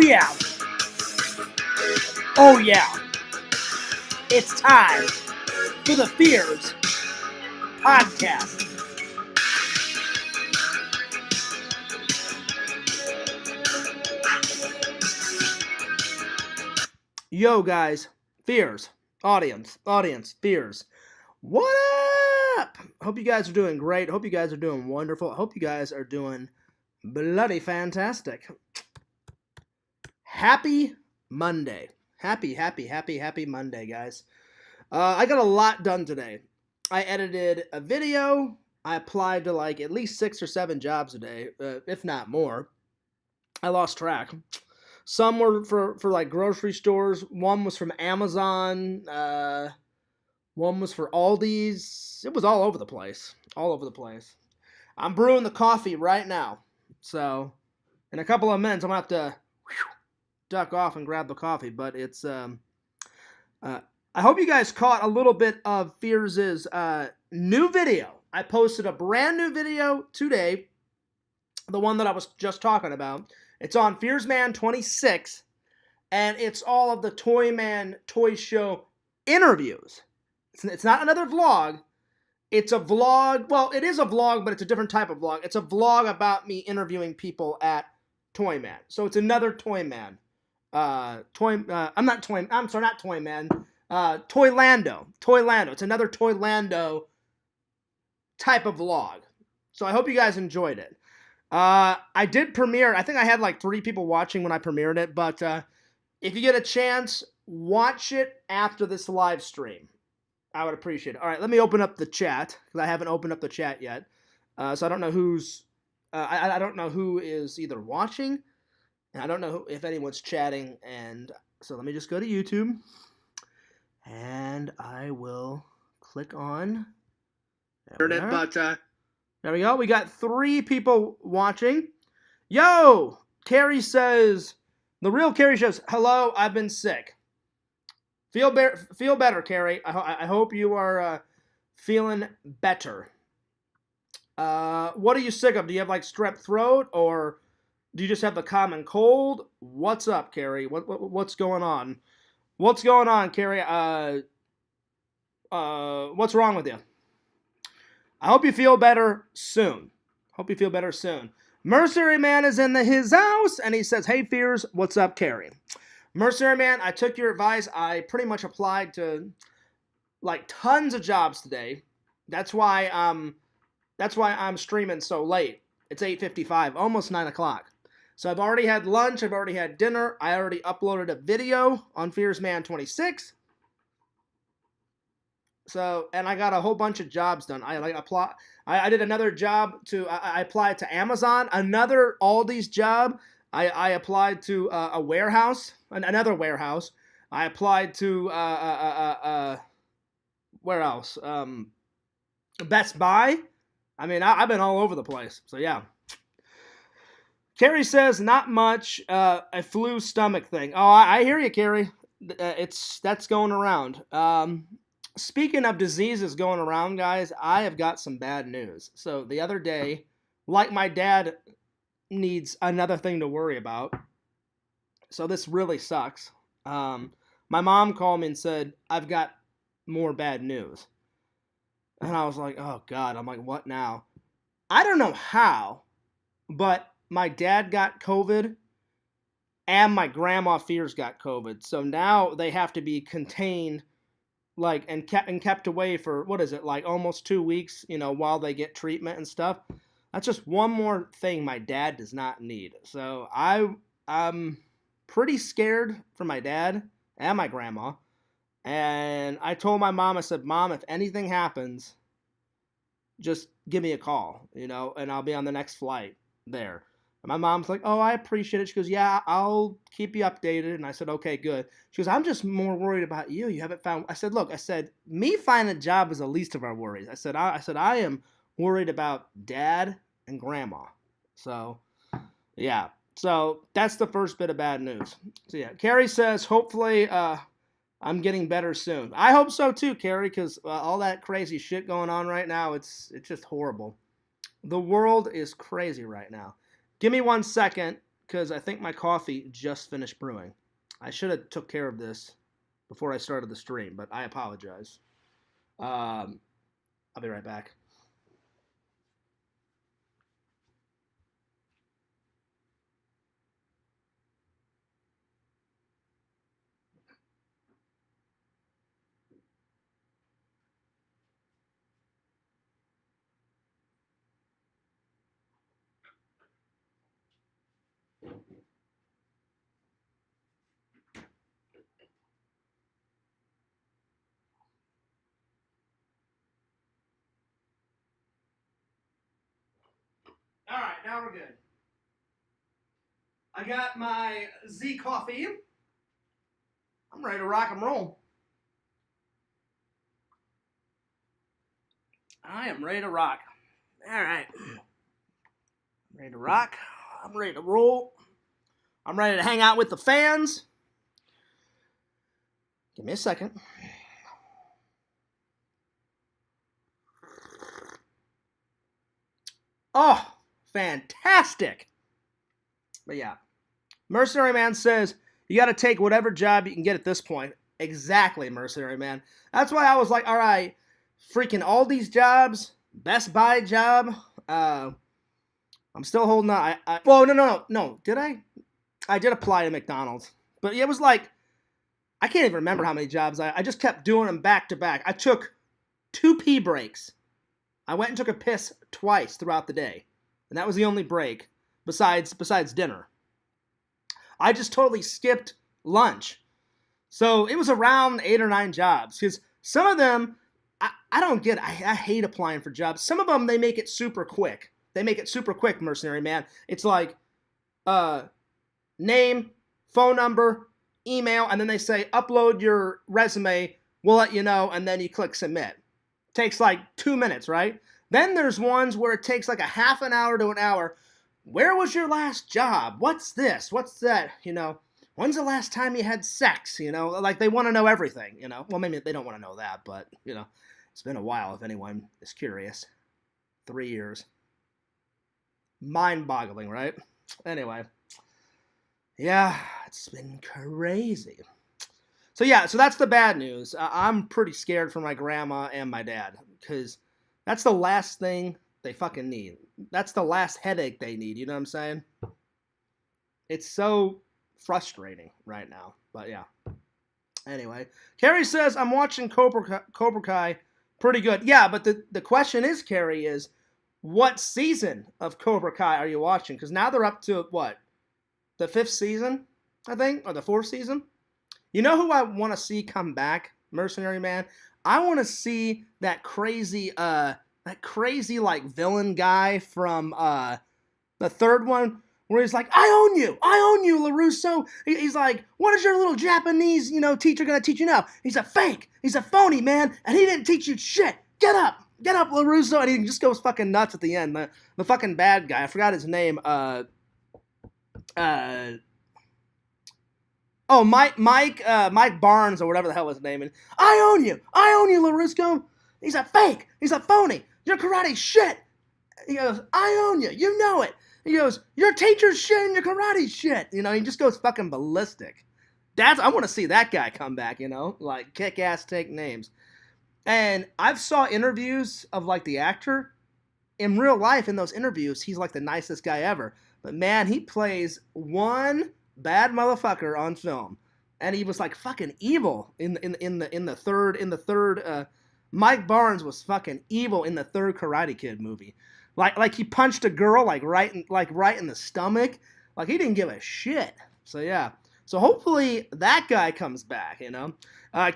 yeah. Oh yeah. It's time for the Fears podcast. Yo guys, Fears, audience, Fears. What up? Hope you guys are doing great. Hope you guys are doing wonderful. Hope you guys are doing bloody fantastic. Happy Monday. Happy Monday, guys. I got a lot done today. I edited a video. I applied to like at least 6 or 7 jobs a day, if not more. I lost track. Some were for like grocery stores. One was from Amazon. One was for Aldi's. It was all over the place. All over the place. I'm brewing the coffee right now. So, in a couple of minutes, I'm going to have to duck off and grab the coffee. But it's, I hope you guys caught a little bit of Fears' new video. I posted a brand new video today. The one that I was just talking about. It's on Fears Man 26. And it's all of the Toy Man Toy Show interviews. It's not another vlog. It's a vlog. Well, it is a vlog, but it's a different type of vlog. It's a vlog about me interviewing people at Toy Man. So it's another Toy Man. Toylando. Toylando. It's another Toylando type of vlog. So I hope you guys enjoyed it. I did premiere. I think I had like 3 people watching when I premiered it. But if you get a chance, watch it after this live stream. I would appreciate it. All right, let me open up the chat because I haven't opened up the chat yet. So I don't know who's. I don't know who is either watching, and I don't know if anyone's chatting. And so let me just go to YouTube, and I will click on. There we go. We got 3 people watching. Yo, Carrie says the real Carrie says hello. I've been sick. Feel better, Carrie. I hope you are feeling better. What are you sick of? Do you have like strep throat, or do you just have the common cold? What's up, Carrie? What's going on? What's going on, Carrie? What's wrong with you? I hope you feel better soon. Mercenary Man is in his house, and he says, "Hey, Fears, what's up, Carrie?" Mercenary Man, I took your advice. I pretty much applied to like tons of jobs today. That's why I'm streaming so late. It's 8:55, almost 9 o'clock. So I've already had lunch. I've already had dinner. I already uploaded a video on Fears Man 26. So, and I got a whole bunch of jobs done. I did another job I applied to Amazon, another Aldi's job. I applied to a warehouse, another warehouse. I applied to where else? Best Buy. I mean, I've been all over the place. So yeah. Carrie says not much. A flu stomach thing. Oh, I hear you, Carrie. That's going around. Speaking of diseases going around, guys, I have got some bad news. So the other day, like my dad needs another thing to worry about. So this really sucks. My mom called me and said, I've got more bad news. And I was like, oh God. I'm like, what now? I don't know how, but my dad got COVID and my grandma Fears got COVID. So now they have to be contained like and kept away for, what is it, like almost 2 weeks, while they get treatment and stuff. That's just one more thing my dad does not need. So I'm pretty scared for my dad and my grandma. And I told my mom, I said, Mom, if anything happens, just give me a call, and I'll be on the next flight there. And my mom's like, oh, I appreciate it. She goes, yeah, I'll keep you updated. And I said, okay, good. She goes, I'm just more worried about you. You haven't found. I said, look, me finding a job is the least of our worries. I said, I am worried about Dad and Grandma. So, yeah. So that's the first bit of bad news. So yeah, Carrie says, hopefully I'm getting better soon. I hope so too, Carrie, because all that crazy shit going on right now, it's just horrible. The world is crazy right now. Give me 1 second, because I think my coffee just finished brewing. I should have took care of this before I started the stream, but I apologize. I'll be right back. All right, now we're good. I got my Z coffee. I'm ready to rock and roll. I am ready to rock. All right. I'm ready to rock. I'm ready to roll. I'm ready to hang out with the fans. Give me a second. Oh, fantastic. But yeah. Mercenary Man says, you got to take whatever job you can get at this point. Exactly, Mercenary Man. That's why I was like, all right, freaking all these jobs, Best Buy job. I'm still holding on. Well, no. Did I? I did apply to McDonald's. But it was like, I can't even remember how many jobs. I just kept doing them back to back. I took 2 pee breaks. I went and took a piss twice throughout the day. And that was the only break besides dinner. I just totally skipped lunch. So it was around 8 or 9 jobs. Because some of them, I don't get it. I hate applying for jobs. Some of them, they make it super quick. They make it super quick, Mercenary Man. It's like name, phone number, email, and then they say, upload your resume. We'll let you know, and then you click submit. Takes like 2 minutes, right? Then there's ones where it takes like a half an hour to an hour. Where was your last job? What's this? What's that? When's the last time you had sex? Like they want to know everything, Well, maybe they don't want to know that, but, it's been a while if anyone is curious. 3 years. Mind-boggling, right? Anyway. Yeah, it's been crazy. So that's the bad news. I'm pretty scared for my grandma and my dad because that's the last thing they fucking need. That's the last headache they need. You know what I'm saying? It's so frustrating right now. But yeah. Anyway, Carrie says, I'm watching Cobra Kai. Pretty good. Yeah, but the question is, Carrie, is what season of Cobra Kai are you watching? Because now they're up to, what? The 5th season, I think? Or the 4th season? You know who I want to see come back, Mercenary Man? I want to see that crazy like villain guy from the 3rd one, where he's like, I own you, LaRusso. He's like, what is your little Japanese, teacher gonna teach you now? He's a fake, he's a phony, man, and he didn't teach you shit. Get up, LaRusso, and he just goes fucking nuts at the end. The fucking bad guy, I forgot his name. Mike Barnes or whatever the hell his name is. I own you, LaRusso. He's a fake, he's a phony. Your karate shit. He goes, I own you. You know it. He goes, your teacher's shit and your karate shit. He just goes fucking ballistic. I want to see that guy come back, like kick ass, take names. And I've saw interviews of like the actor. In real life, in those interviews, he's like the nicest guy ever. But man, he plays one bad motherfucker on film. And he was like fucking evil in the third. Mike Barnes was fucking evil in the 3rd Karate Kid movie. Like he punched a girl right in the stomach. Like he didn't give a shit. So yeah. So hopefully that guy comes back,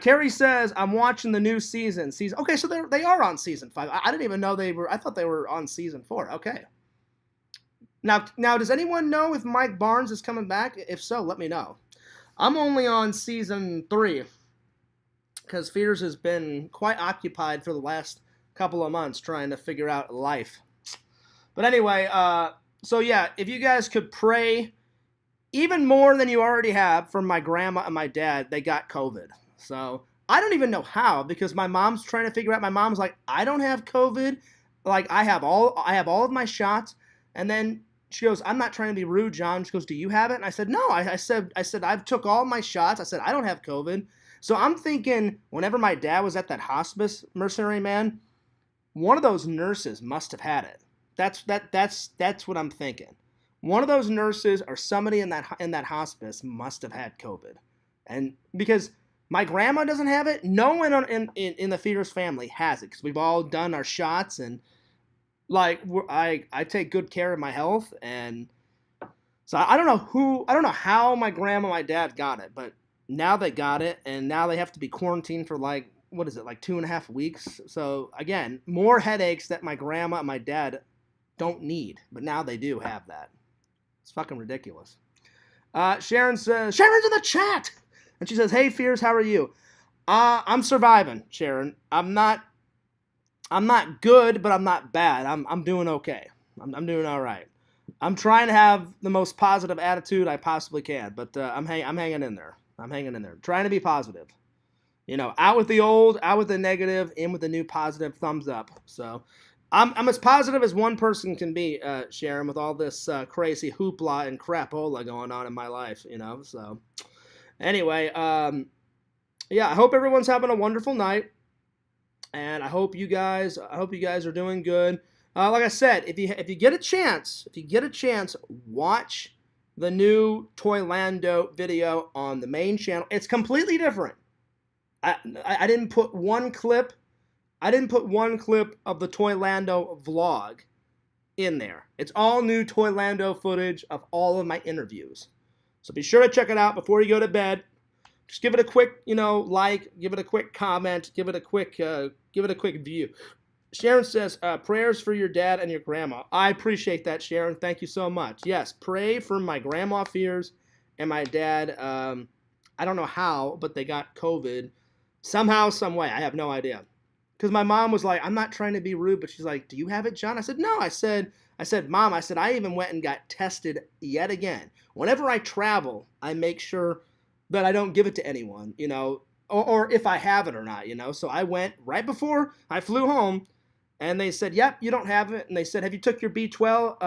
Carrie says, I'm watching the new season. Okay, so they are on season 5. I didn't even know I thought they were on season 4. Okay. Now does anyone know if Mike Barnes is coming back? If so, let me know. I'm only on season 3. Because Fears has been quite occupied for the last couple of months trying to figure out life. But anyway, so yeah, if you guys could pray even more than you already have for my grandma and my dad, they got COVID. So I don't even know how, because my mom's trying to figure out. My mom's like, I don't have COVID. Like I have all of my shots. And then she goes, I'm not trying to be rude, John. She goes, do you have it? And I said, no. I said, I've took all my shots. I said, I don't have COVID. So I'm thinking whenever my dad was at that hospice, Mercenary Man, one of those nurses must have had it. That's what I'm thinking. One of those nurses or somebody in that hospice must have had COVID. And because my grandma doesn't have it, no one in the Feeders family has it because we've all done our shots and like I take good care of my health, and so I don't know how my grandma and my dad got it, but now they got it, and now they have to be quarantined for like, what is it, like 2.5 weeks? So again, more headaches that my grandma and my dad don't need, but now they do have that. It's fucking ridiculous. Sharon says, Sharon's in the chat, and she says, hey Fears, how are you? I'm surviving, Sharon. I'm not good, but I'm not bad. I'm doing okay. I'm doing all right. I'm trying to have the most positive attitude I possibly can, but I'm hanging in there. I'm hanging in there. Trying to be positive. You know, out with the old, out with the negative, in with the new positive, thumbs up. So I'm as positive as one person can be, Sharon, with all this crazy hoopla and crapola going on in my life, you know. So anyway, yeah, I hope everyone's having a wonderful night. And I hope you guys are doing good. Like I said, if you get a chance, watch the new Toylando video on the main channel. It's completely different. I didn't put one clip. I didn't put one clip of the Toylando vlog in there. It's all new Toylando footage of all of my interviews. So be sure to check it out before you go to bed. Just give it a quick, like, give it a quick comment, give it a quick view. Sharon says, prayers for your dad and your grandma. I appreciate that, Sharon. Thank you so much. Yes, pray for my grandma Fears and my dad. I don't know how, but they got COVID somehow, some way. I have no idea. Because my mom was like, I'm not trying to be rude, but she's like, do you have it, John? I said, no. I said, Mom, I even went and got tested yet again. Whenever I travel, I make sure that I don't give it to anyone, or if I have it or not, So I went right before I flew home, and they said, yep, you don't have it. And they said, have you took your B12?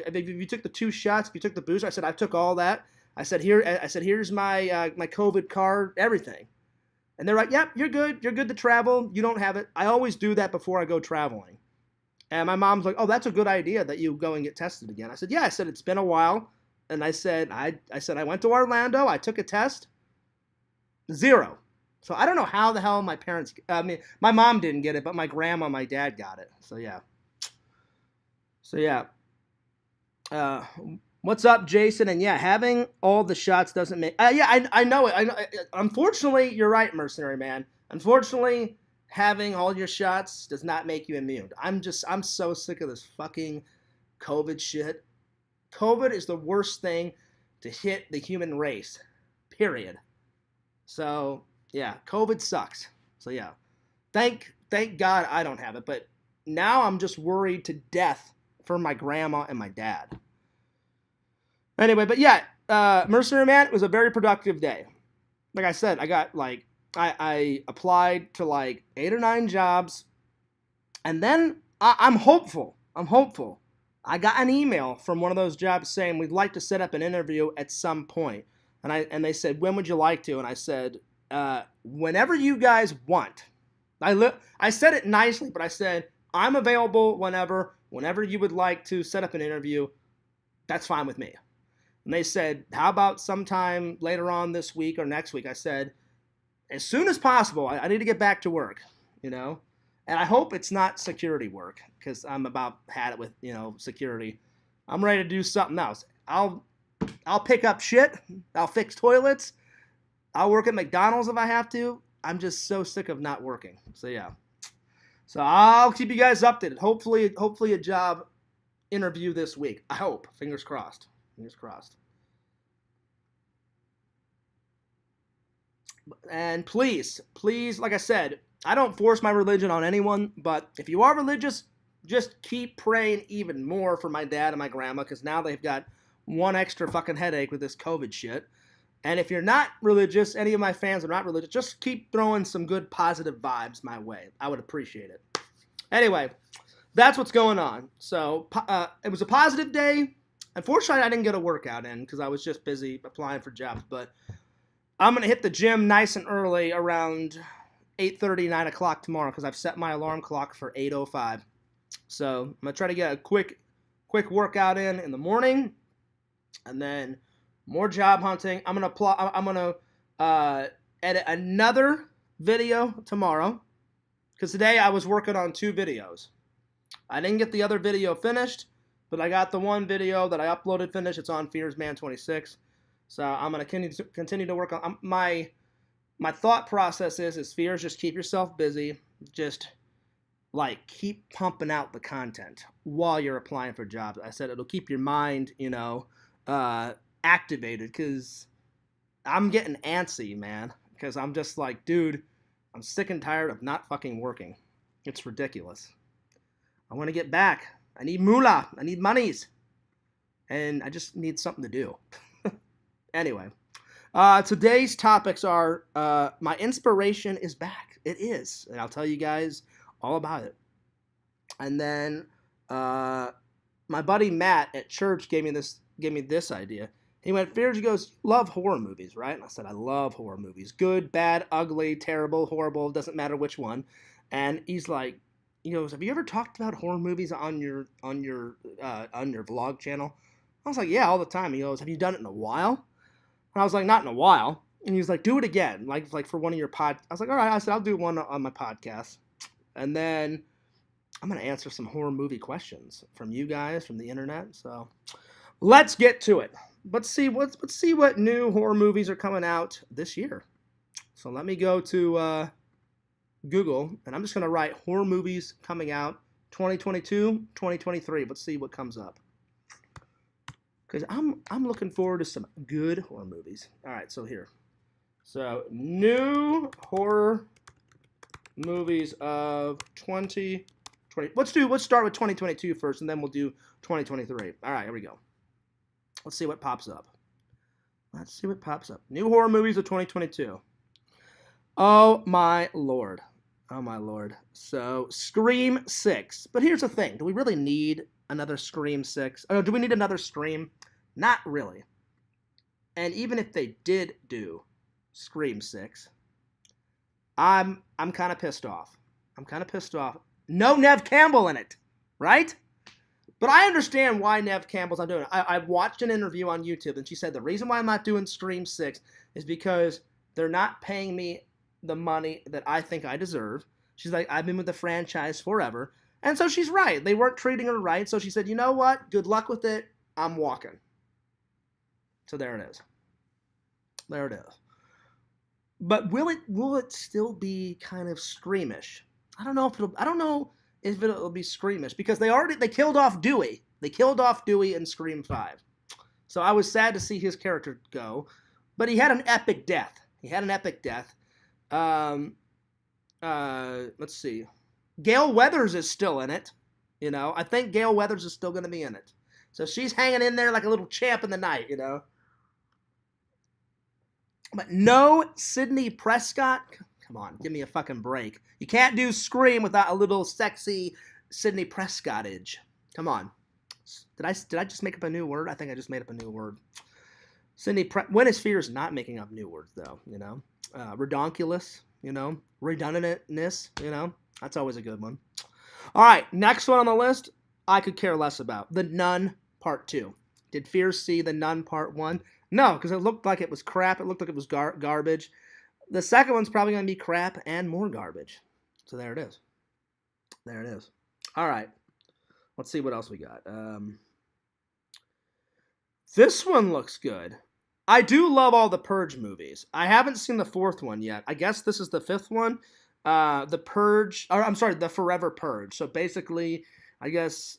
Have you took the 2 shots? If you took the booster? I said, I took all that. I said, here's my my COVID card, everything. And they're like, yep, you're good. You're good to travel. You don't have it. I always do that before I go traveling. And my mom's like, oh, that's a good idea that you go and get tested again. I said, yeah. I said, it's been a while. And I said, I went to Orlando. I took a test. 0. So I don't know how the hell my parents, my mom didn't get it, but my grandma and my dad got it. So yeah. What's up, Jason? And yeah, having all the shots doesn't make, I know it. I know. Unfortunately, you're right, Mercenary Man. Unfortunately, having all your shots does not make you immune. I'm so sick of this fucking COVID shit. COVID is the worst thing to hit the human race, period. So, yeah, COVID sucks. So, yeah, thank God I don't have it. But now I'm just worried to death for my grandma and my dad. Anyway, but yeah, Mercenary Man, it was a very productive day. Like I said, I got I applied to 8 or 9 jobs. And then I'm hopeful. I got an email from one of those jobs saying we'd like to set up an interview at some point. And they said, when would you like to? And I said, whenever you guys want. I said it nicely, but I said, I'm available whenever you would like to set up an interview. That's fine with me. And they said, how about sometime later on this week or next week? I said, as soon as possible. I need to get back to work, And I hope it's not security work because I'm about had it with, security. I'm ready to do something else. I'll pick up shit. I'll fix toilets. I'll work at McDonald's if I have to. I'm just so sick of not working. So yeah. So I'll keep you guys updated. Hopefully a job interview this week. I hope. Fingers crossed. Fingers crossed. And please, like I said, I don't force my religion on anyone, but if you are religious, just keep praying even more for my dad and my grandma, because now they've got one extra fucking headache with this COVID shit. And if you're not religious, any of my fans are not religious, just keep throwing some good positive vibes my way. I would appreciate it. Anyway, that's what's going on. So it was a positive day. Unfortunately, I didn't get a workout in because I was just busy applying for jobs. But I'm going to hit the gym nice and early around 8:30, 9 o'clock tomorrow because I've set my alarm clock for 8:05. So I'm going to try to get a quick workout in the morning, and then more job hunting. I'm going to edit another video tomorrow because today I was working on 2 videos. I didn't get the other video finished, but I got the one video that I uploaded finished. It's on Fears Man 26. So I'm going to continue to work on my thought process is Fears, just keep yourself busy. Just like keep pumping out the content while you're applying for jobs. I said it'll keep your mind, activated because I'm getting antsy, man. Because I'm just like, dude, I'm sick and tired of not fucking working. It's ridiculous. I want to get back. I need moolah. I need monies. And I just need something to do. Anyway, today's topics are my inspiration is back. It is. And I'll tell you guys all about it. And then my buddy Matt at church gave me this idea. He went, Fears, he goes, love horror movies, right? And I said, I love horror movies. Good, bad, ugly, terrible, horrible, doesn't matter which one. And he's like, he goes, have you ever talked about horror movies on your vlog channel? I was like, yeah, all the time. He goes, have you done it in a while? And I was like, not in a while. And he was like, do it again, like for one of your I was like, all right. I said, I'll do one on my podcast. And then I'm going to answer some horror movie questions from you guys, from the internet. So let's get to it. Let's see what new horror movies are coming out this year. So let me go to Google, and I'm just going to write horror movies coming out 2022, 2023. Let's see what comes up. Because I'm looking forward to some good horror movies. All right, so here. So new horror movies of 2020. Let's start with 2022 first, and then we'll do 2023. All right, here we go. Let's see what pops up. New horror movies of 2022. Oh my lord. So Scream 6. But here's the thing. Do we really need another Scream 6? Or do we need another Scream? Not really. And even if they did do Scream 6, I'm kind of pissed off. No Nev Campbell in it, right? But I understand why Nev Campbell's not doing it. I watched an interview on YouTube, and she said the reason why I'm not doing Scream 6 is because they're not paying me the money that I think I deserve. She's like, I've been with the franchise forever. And so she's right. They weren't treating her right. So she said, you know what? Good luck with it. I'm walking. So there it is. But will it still be kind of Screamish? I don't know if it'll be Screamish because they killed off Dewey. They killed off Dewey in Scream 5. So I was sad to see his character go, but he had an epic death. Let's see. Gale Weathers is still in it. I think Gale Weathers is still going to be in it. So she's hanging in there like a little champ in the night, But no Sidney Prescott. Come on, give me a fucking break. You can't do Scream without a little sexy Sidney Prescottage. Come on. Did I just make up a new word? I think I just made up a new word. When is Fears not making up new words, though, Redonkulous, redundantness, that's always a good one. All right, next one on the list, I could care less about. The Nun Part 2. Did Fears see The Nun Part 1? No, because it looked like it was crap. It looked like it was garbage. The second one's probably going to be crap and more garbage. So there it is. All right. Let's see what else we got. This one looks good. I do love all the Purge movies. I haven't seen the fourth one yet. I guess this is the fifth one. The Forever Purge. So basically, I guess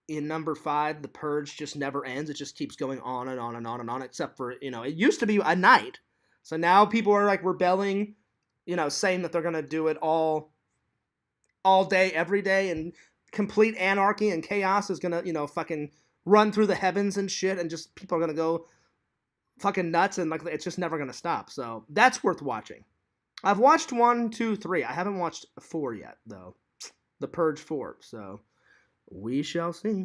in number 5, the Purge just never ends. It just keeps going on and on and on and on, except for, it used to be a night. So now people are like rebelling, saying that they're going to do it all day, every day, and complete anarchy and chaos is going to, fucking run through the heavens and shit, and just people are going to go fucking nuts, and like it's just never going to stop. So that's worth watching. I've watched 1, 2, 3. I haven't watched 4 yet, though. The Purge 4. So we shall see.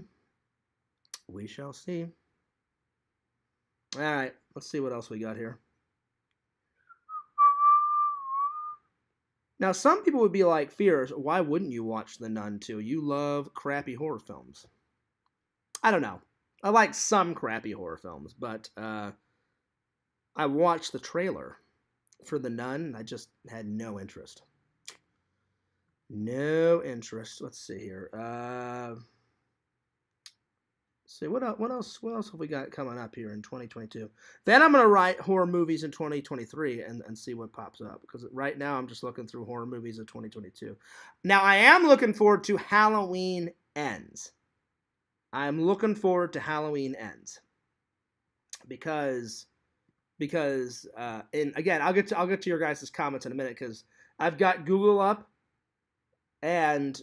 All right, let's see what else we got here. Now, some people would be like, Fears, why wouldn't you watch The Nun 2? You love crappy horror films. I don't know. I like some crappy horror films, but I watched the trailer for The Nun, and I just had no interest. No interest. Let's see here. See what else have we got coming up here in 2022? Then I'm gonna write horror movies in 2023 and see what pops up, because right now I'm just looking through horror movies of 2022. Now I am looking forward to Halloween Ends. I'm looking forward to Halloween Ends because and again I'll get to your guys' comments in a minute, because I've got Google up and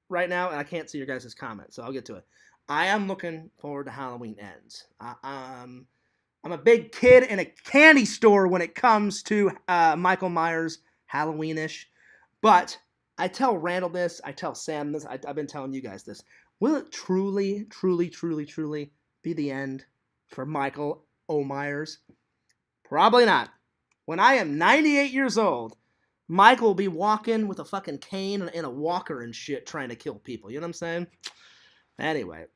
right now and I can't see your guys' comments, so I'll get to it. I am looking forward to Halloween Ends. I'm a big kid in a candy store when it comes to Michael Myers Halloweenish. But I tell Randall this, I tell Sam this, I've been telling you guys this. Will it truly be the end for Michael O. Myers? Probably not. When I am 98 years old, Michael will be walking with a fucking cane and a walker and shit trying to kill people. You know what I'm saying? Anyway.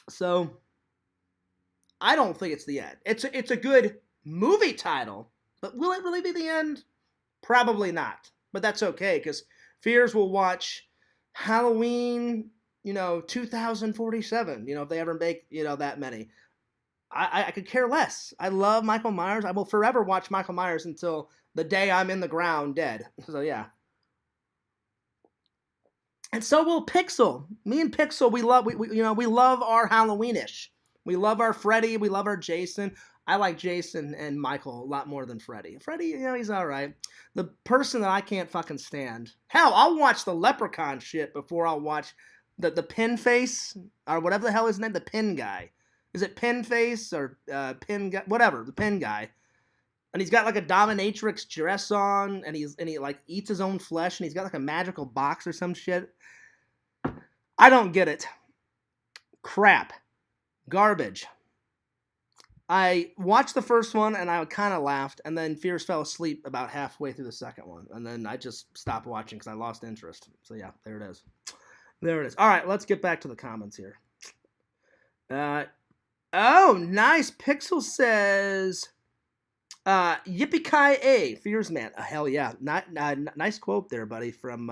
So I don't think it's the end. It's a good movie title, but will it really be the end? Probably not. But that's okay, because Fears will watch Halloween, 2047, if they ever make, that many. I could care less. I love Michael Myers. I will forever watch Michael Myers until the day I'm in the ground dead. So yeah. And so will Pixel. Me and Pixel, we love our Halloweenish. We love our Freddy. We love our Jason. I like Jason and Michael a lot more than Freddy. Freddy, he's all right. The person that I can't fucking stand. Hell, I'll watch the Leprechaun shit before I'll watch the Pin Face or whatever the hell his name. The Pin guy. Is it Pin Face or Pin guy? Whatever, the Pin guy. And he's got like a dominatrix dress on, and he like eats his own flesh, and he's got like a magical box or some shit. I don't get it. Crap. Garbage. I watched the first one and I kind of laughed, and then Fears fell asleep about halfway through the second one, and then I just stopped watching because I lost interest. So yeah, there it is. There it is. All right, let's get back to the comments here. Oh, nice. Pixel says, yippee-ki-yay, Fears Man. Hell yeah. Nice quote there, buddy, from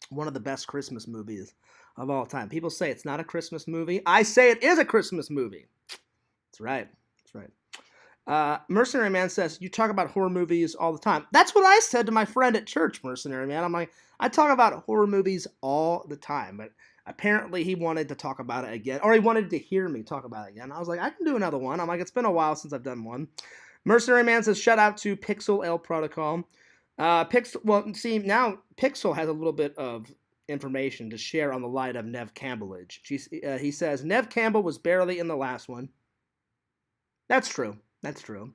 one of the best Christmas movies of all time. People say it's not a Christmas movie. I say it is a Christmas movie. That's right. That's right. Mercenary Man says, you talk about horror movies all the time. That's what I said to my friend at church, Mercenary Man. I'm like, I talk about horror movies all the time, but apparently he wanted to talk about it again, or he wanted to hear me talk about it again. I was like, I can do another one. I'm like, it's been a while since I've done one. Mercenary Man says, shout out to Pixel El Protocol. Now Pixel has a little bit of information to share on the light of Neve Campbellage. He says, Neve Campbell was barely in the last one. That's true. That's true.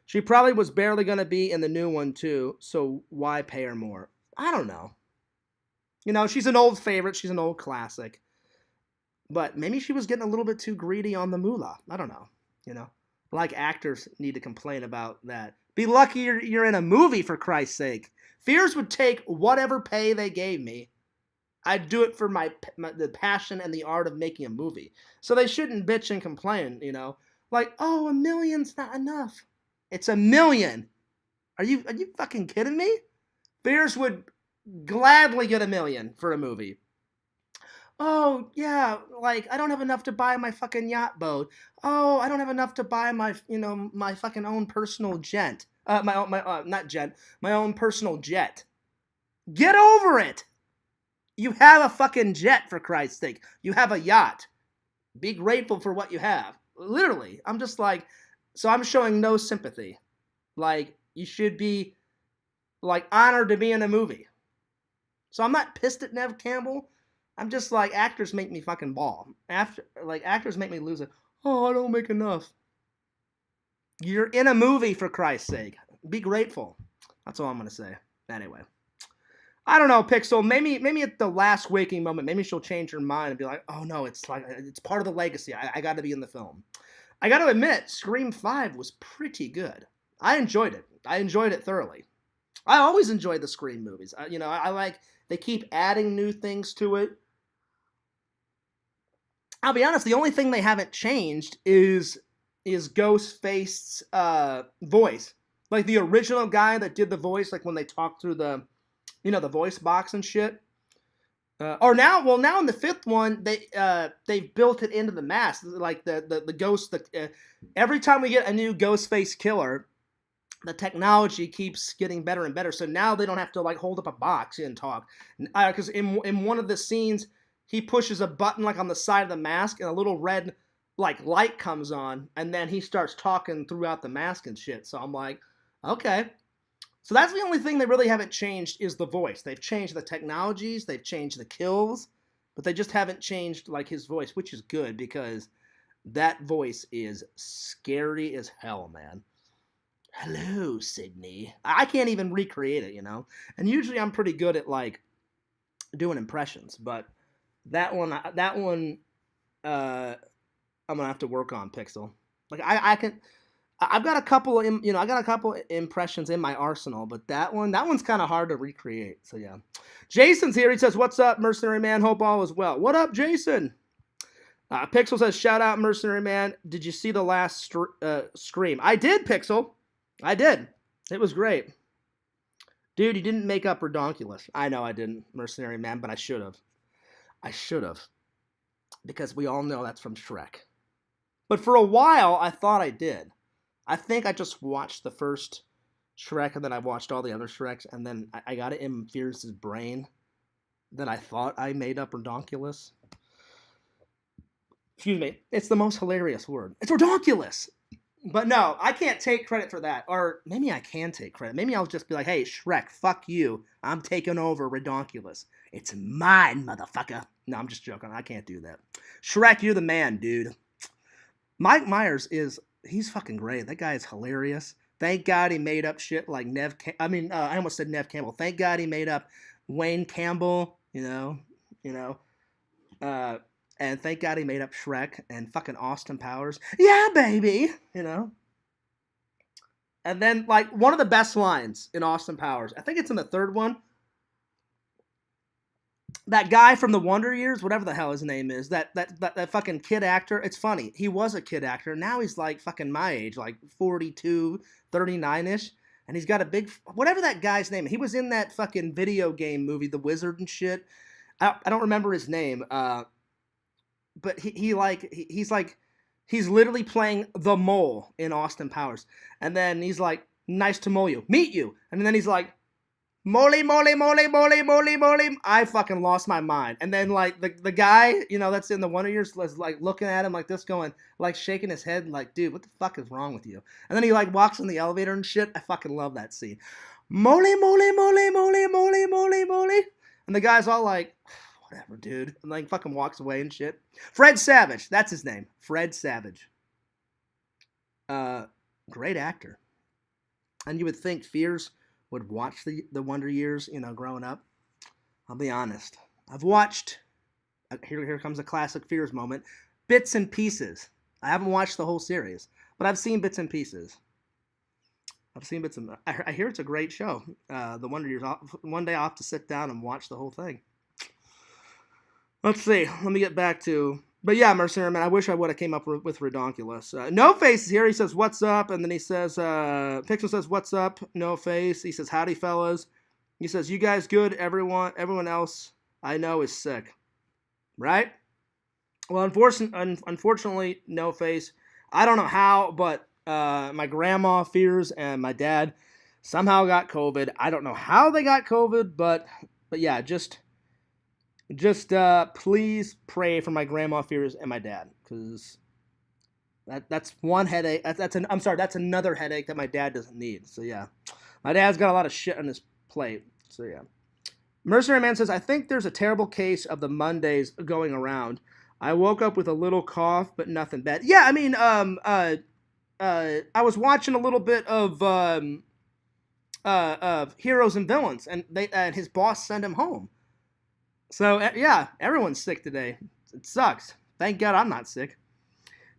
She probably was barely going to be in the new one, too, so why pay her more? I don't know. She's an old favorite. She's an old classic. But maybe she was getting a little bit too greedy on the moolah. I don't know. Like actors need to complain about that. Be lucky you're in a movie, for Christ's sake. Fears would take whatever pay they gave me. I'd do it for the passion and the art of making a movie. So they shouldn't bitch and complain, Like, oh, $1 million's not enough. It's $1 million. Are you fucking kidding me? Fears would gladly get $1 million for a movie. Oh, yeah, like, I don't have enough to buy my fucking yacht boat. Oh, I don't have enough to buy my, my fucking own personal jet. My own personal jet. Get over it! You have a fucking jet, for Christ's sake. You have a yacht. Be grateful for what you have. Literally. I'm just like, so I'm showing no sympathy. Like, you should be, like, honored to be in a movie. So I'm not pissed at Neve Campbell. I'm just like, actors make me fucking bawl. Actors make me lose it. Oh, I don't make enough. You're in a movie, for Christ's sake. Be grateful. That's all I'm going to say. Anyway. I don't know, Pixel. Maybe at the last waking moment, maybe she'll change her mind and be like, oh no, it's part of the legacy. I got to be in the film. I got to admit, Scream 5 was pretty good. I enjoyed it. I enjoyed it thoroughly. I always enjoyed the Scream movies. I like they keep adding new things to it. I'll be honest, the only thing they haven't changed is Ghostface's voice. Like the original guy that did the voice, like when they talked through the voice box and shit. Now in the fifth one, they've built it into the mask. Like the ghost, every time we get a new Ghostface killer, the technology keeps getting better and better. So now they don't have to like hold up a box and talk. Because in one of the scenes, he pushes a button like on the side of the mask, and a little red like light comes on, and then he starts talking throughout the mask and shit. So I'm like, okay. So that's the only thing they really haven't changed is the voice. They've changed the technologies, they've changed the kills, but they just haven't changed like his voice, which is good because that voice is scary as hell, man. Hello, Sydney. I can't even recreate it, And usually I'm pretty good at like doing impressions, but that one, I'm gonna have to work on, Pixel. Like I've got a couple, I got a couple impressions in my arsenal, but that one's kind of hard to recreate. So yeah, Jason's here. He says, "What's up, Mercenary Man? Hope all is well." What up, Jason? Pixel says, "Shout out, Mercenary Man. Did you see the last Scream?" I did, Pixel. I did. It was great, dude. You didn't make up Redonkulous. I know I didn't, Mercenary Man, but I should have. Because we all know that's from Shrek. But for a while, I thought I did. I think I just watched the first Shrek, and then I watched all the other Shreks, and then I got it in Fierce's brain that I thought I made up Redonkulous. Excuse me. It's the most hilarious word. It's Redonkulous! But no, I can't take credit for that. Or maybe I can take credit. Maybe I'll just be like, hey, Shrek, fuck you. I'm taking over Redonkulous. It's mine, motherfucker. No, I'm just joking. I can't do that. Shrek, you're the man, dude. Mike Myers he's fucking great. That guy is hilarious. Thank God he made up shit like I almost said Nev Campbell. Thank God he made up Wayne Campbell, and thank God he made up Shrek and fucking Austin Powers. Yeah, baby, And then, like, one of the best lines in Austin Powers, I think it's in the third one, that guy from the Wonder Years, whatever the hell his name is, that fucking kid actor, it's funny. He was a kid actor. Now he's like fucking my age, like 42, 39-ish. And he's got a big, whatever that guy's name. He was in that fucking video game movie, The Wizard and shit. I don't remember his name. But he's literally playing the mole in Austin Powers. And then he's like, nice to meet you. And then he's like, moly, moly, moly, moly, moly, moly. I fucking lost my mind. And then, like, the guy, that's in the Wonder Years was, like, looking at him like this going, like, shaking his head like, dude, what the fuck is wrong with you? And then he, like, walks in the elevator and shit. I fucking love that scene. Moly, moly, moly, moly, moly, moly, moly. And the guy's all like, whatever, dude. And, like, fucking walks away and shit. Fred Savage. That's his name. Fred Savage. Great actor. And you would think Fears would watch the Wonder Years, growing up. I'll be honest. I've watched, here comes a classic Fears moment, bits and pieces. I haven't watched the whole series, but I've seen bits and pieces. I hear it's a great show. The Wonder Years. One day I'll have to sit down and watch the whole thing. Let's see. Let me get back to... But yeah, Mercenary Man, I wish I would have came up with Redonkulous. No Face is here. He says, what's up? And then he says, Pixel says, what's up? No Face. He says, howdy, fellas. He says, you guys good? Everyone else I know is sick. Right? Well, unfortunately, No Face. I don't know how, but my grandma Fears and my dad somehow got COVID. I don't know how they got COVID, but yeah, just please pray for my grandma Fears and my dad, because that's one headache. That's another headache that my dad doesn't need. So yeah, my dad's got a lot of shit on his plate. So yeah, Mercenary Man says, I think there's a terrible case of the Mondays going around. I woke up with a little cough, but nothing bad. Yeah, I mean, I was watching a little bit of of heroes and villains, and his boss sent him home. So yeah, everyone's sick today. It sucks. Thank God I'm not sick.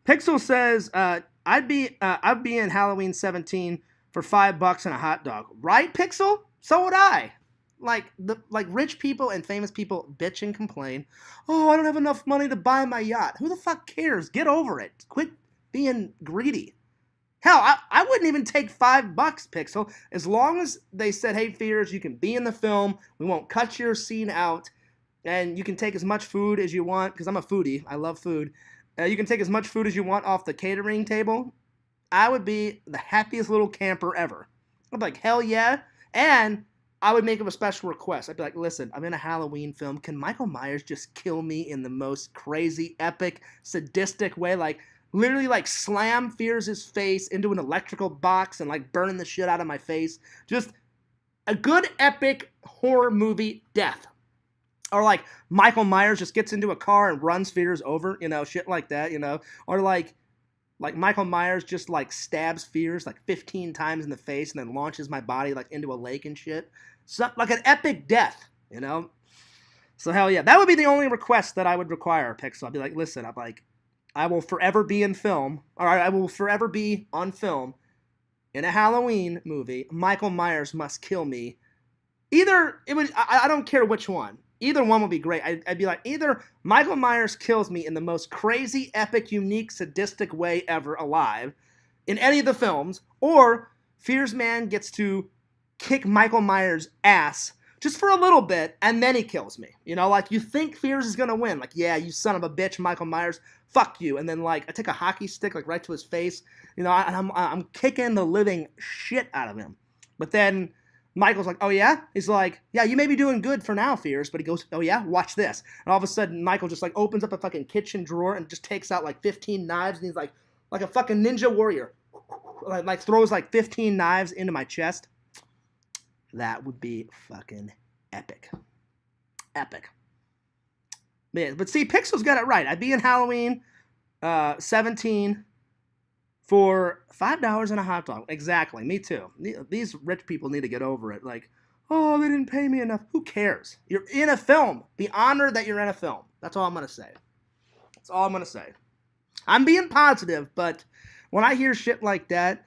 Pixel says I'd be in Halloween 17 for $5 and a hot dog. Right, Pixel? So would I. Like rich people and famous people bitch and complain. Oh, I don't have enough money to buy my yacht. Who the fuck cares? Get over it. Quit being greedy. Hell, I wouldn't even take $5, Pixel, as long as they said, hey, Fears, you can be in the film. We won't cut your scene out, and you can take as much food as you want, because I'm a foodie. I love food. You can take as much food as you want off the catering table. I would be the happiest little camper ever. I'd be like, hell yeah. And I would make him a special request. I'd be like, listen, I'm in a Halloween film. Can Michael Myers just kill me in the most crazy, epic, sadistic way? Like, literally, like, slam Fears' face into an electrical box and, like, burning the shit out of my face. Just a good, epic horror movie death. Or, like, Michael Myers just gets into a car and runs Fears over, shit like that, Or, like Michael Myers just, like, stabs Fears, like, 15 times in the face and then launches my body, like, into a lake and shit. So, like an epic death, So, hell yeah. That would be the only request that I would require, Pixel. I'd be like, listen, I will forever be in film, or I will forever be on film in a Halloween movie. Michael Myers must kill me. I don't care which one. Either one would be great. I'd be like, either Michael Myers kills me in the most crazy, epic, unique, sadistic way ever alive in any of the films, or Fears Man gets to kick Michael Myers' ass just for a little bit, and then he kills me. Like, you think Fears is gonna win. Like, yeah, you son of a bitch, Michael Myers, fuck you. And then, like, I take a hockey stick, like, right to his face, and I'm kicking the living shit out of him. But then Michael's like, oh yeah? He's like, yeah, you may be doing good for now, Fears. But he goes, oh yeah? Watch this. And all of a sudden, Michael just, like, opens up a fucking kitchen drawer and just takes out, like, 15 knives, and he's like a fucking ninja warrior. Like, throws, like, 15 knives into my chest. That would be fucking epic. Epic. Man, but see, Pixel's got it right. I'd be in Halloween 17 for $5 and a hot dog. Exactly. Me too. These rich people need to get over it. Like, oh, they didn't pay me enough. Who cares? You're in a film. Be honored that you're in a film. That's all I'm going to say. That's all I'm going to say. I'm being positive, but when I hear shit like that,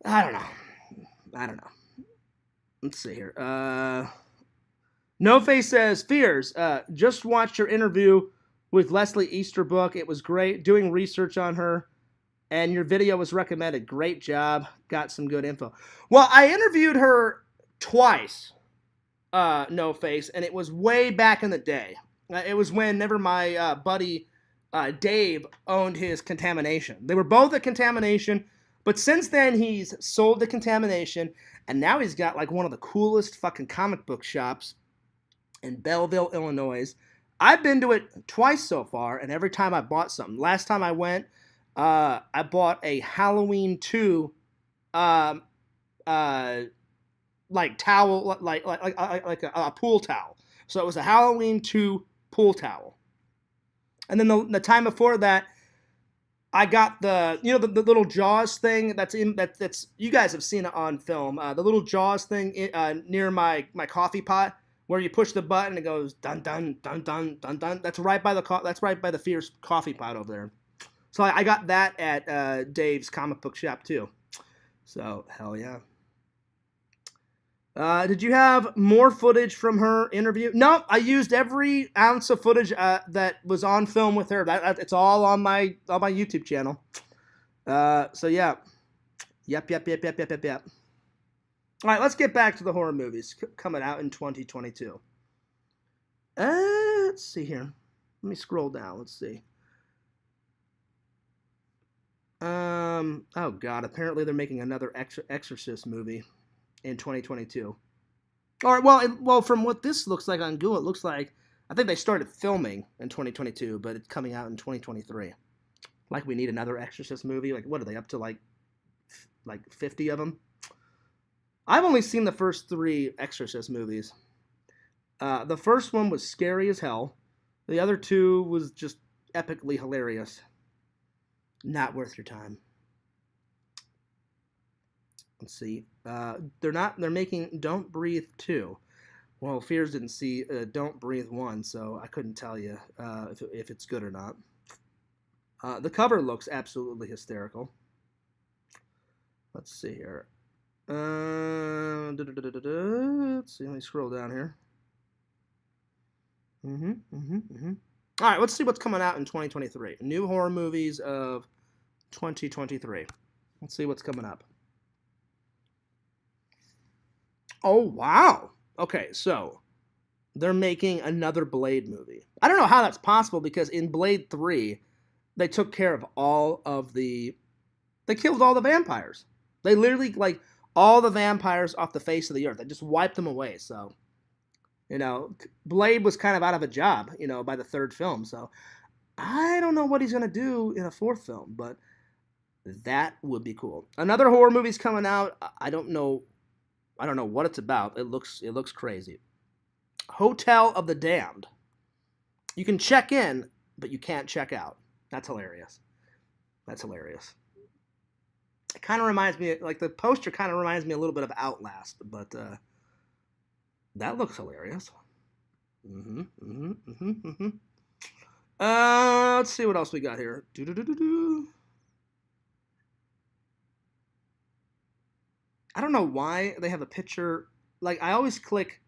I don't know. Let's see here. No Face says, Fears, just watched your interview with Leslie Easterbrook. It was great. Doing research on her, and your video was recommended. Great job. Got some good info. Well, I interviewed her twice, No Face, and it was way back in the day. It was whenever my buddy Dave owned his Contamination. They were both at Contamination, but since then he's sold the Contamination, and now he's got like one of the coolest fucking comic book shops in Belleville, Illinois. I've been to it twice so far, and every time I bought something. Last time I went, I bought a Halloween 2 like towel, like a pool towel. So it was a Halloween 2 pool towel. And then the time before that, I got the little Jaws thing that's you guys have seen it on film. The little Jaws thing near my coffee pot, where you push the button and it goes dun dun dun dun dun dun. That's right by the Fierce coffee pot over there. So I got that at Dave's comic book shop too. So hell yeah. Did you have more footage from her interview? No, I used every ounce of footage that was on film with her. It's all on my YouTube channel. So yeah. Yep. All right, let's get back to the horror movies coming out in 2022. Let's see here. Let me scroll down. Let's see. Oh God, apparently they're making another Exorcist movie in 2022. All right, well, from what this looks like on Google, it looks like I think they started filming in 2022, but it's coming out in 2023. Like, we need another Exorcist movie. Like, what are they up to? Like 50 of them. I've only seen the first 3 Exorcist movies. The first one was scary as hell. The other 2 was just epically hilarious. Not worth your time. Let's see. They're making Don't Breathe 2. Well, Fears didn't see Don't Breathe 1, so I couldn't tell you if it's good or not. The cover looks absolutely hysterical. Let's see here. Let's see. Let me scroll down here. All right, let's see what's coming out in 2023. New horror movies of 2023. Let's see what's coming up. Oh, wow. Okay, so they're making another Blade movie. I don't know how that's possible because in Blade 3, they took care of all of the... They killed all the vampires. They literally, like, all the vampires off the face of the earth. They just wiped them away, so... You know, Blade was kind of out of a job, you know, by the third film, so... I don't know what he's going to do in a fourth film, but that would be cool. Another horror movie's coming out. I don't know what it's about. It looks crazy. Hotel of the Damned. You can check in, but you can't check out. That's hilarious. That's hilarious. It kind of reminds me, like the poster kind of reminds me a little bit of Outlast, but that looks hilarious. Let's see what else we got here. I don't know why they have a picture. Like, I always click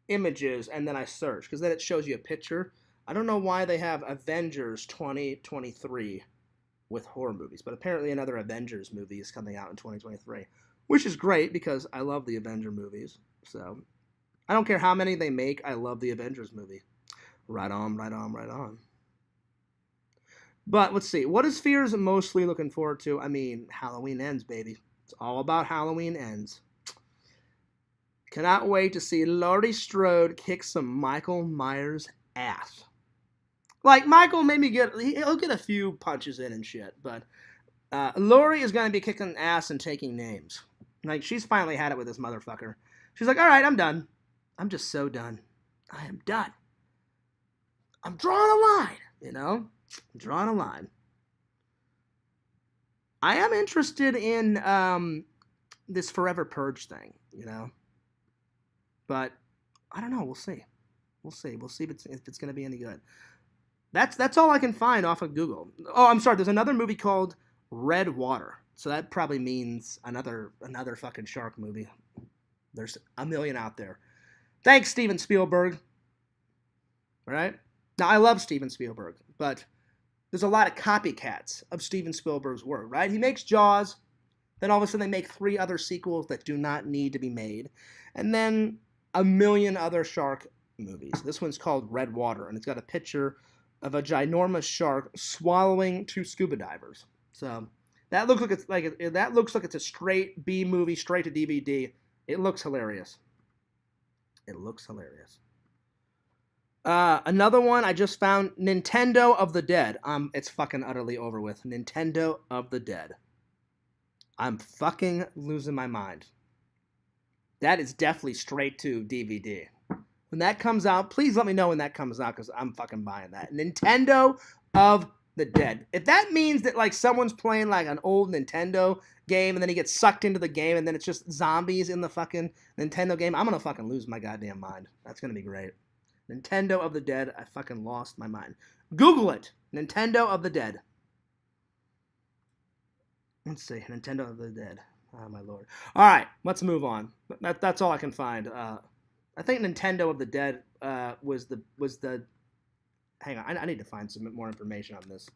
images and then I search because then it shows you a picture. I don't know why they have Avengers 2023 with horror movies, but apparently another Avengers movie is coming out in 2023, which is great because I love the Avenger movies. So I don't care how many they make. I love the Avengers movie. Right on, right on, right on. But let's see. What is Fears mostly looking forward to? I mean, Halloween Ends, baby. It's all about Halloween Ends. Cannot wait to see Laurie Strode kick some Michael Myers' ass. Like, Michael he'll get a few punches in and shit, but Laurie is going to be kicking ass and taking names. Like, she's finally had it with this motherfucker. She's like, all right, I'm done. I'm just so done. I am done. I'm drawing a line, you know? I'm drawing a line. I am interested in this Forever Purge thing, you know? But I don't know. We'll see. We'll see if it's going to be any good. That's all I can find off of Google. Oh, I'm sorry. There's another movie called Red Water. So that probably means another fucking shark movie. There's a million out there. Thanks, Steven Spielberg. All right? Now, I love Steven Spielberg, but there's a lot of copycats of Steven Spielberg's work, right? He makes Jaws. Then all of a sudden they make 3 other sequels that do not need to be made. And then a million other shark movies. This one's called Red Water, and it's got a picture of a ginormous shark swallowing 2 scuba divers. So that looks like it's a straight B movie, straight to DVD. It looks hilarious. It looks hilarious. Another one I just found, Nintendo of the Dead. It's fucking utterly over with. Nintendo of the Dead. I'm fucking losing my mind. That is definitely straight to DVD. When that comes out, please let me know when that comes out because I'm fucking buying that. Nintendo of the Dead. If that means that like someone's playing like an old Nintendo game and then he gets sucked into the game and then it's just zombies in the fucking Nintendo game, I'm gonna fucking lose my goddamn mind. That's gonna be great. Nintendo of the Dead. I fucking lost my mind. Google it. Nintendo of the Dead. Let's see. Nintendo of the Dead. Oh, my lord. All right. Let's move on. That's all I can find. I think Nintendo of the Dead was the... Hang on. I need to find some more information on this.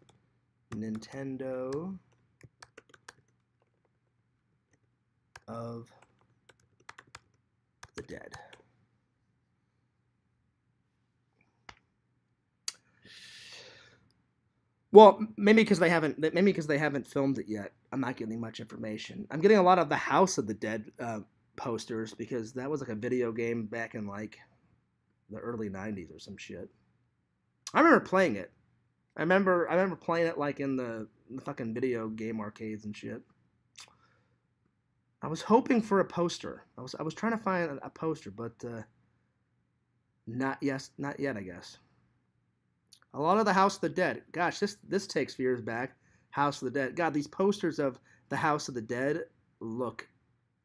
Nintendo of the Dead. Well, maybe because they haven't filmed it yet. I'm not getting much information. I'm getting a lot of the House of the Dead posters because that was like a video game back in like the early 90s or some shit. I remember playing it. I remember playing it like in the fucking video game arcades and shit. I was hoping for a poster. I was trying to find a poster, but not yet, I guess. A lot of the House of the Dead. Gosh, this takes fears back. House of the Dead. God, these posters of the House of the Dead look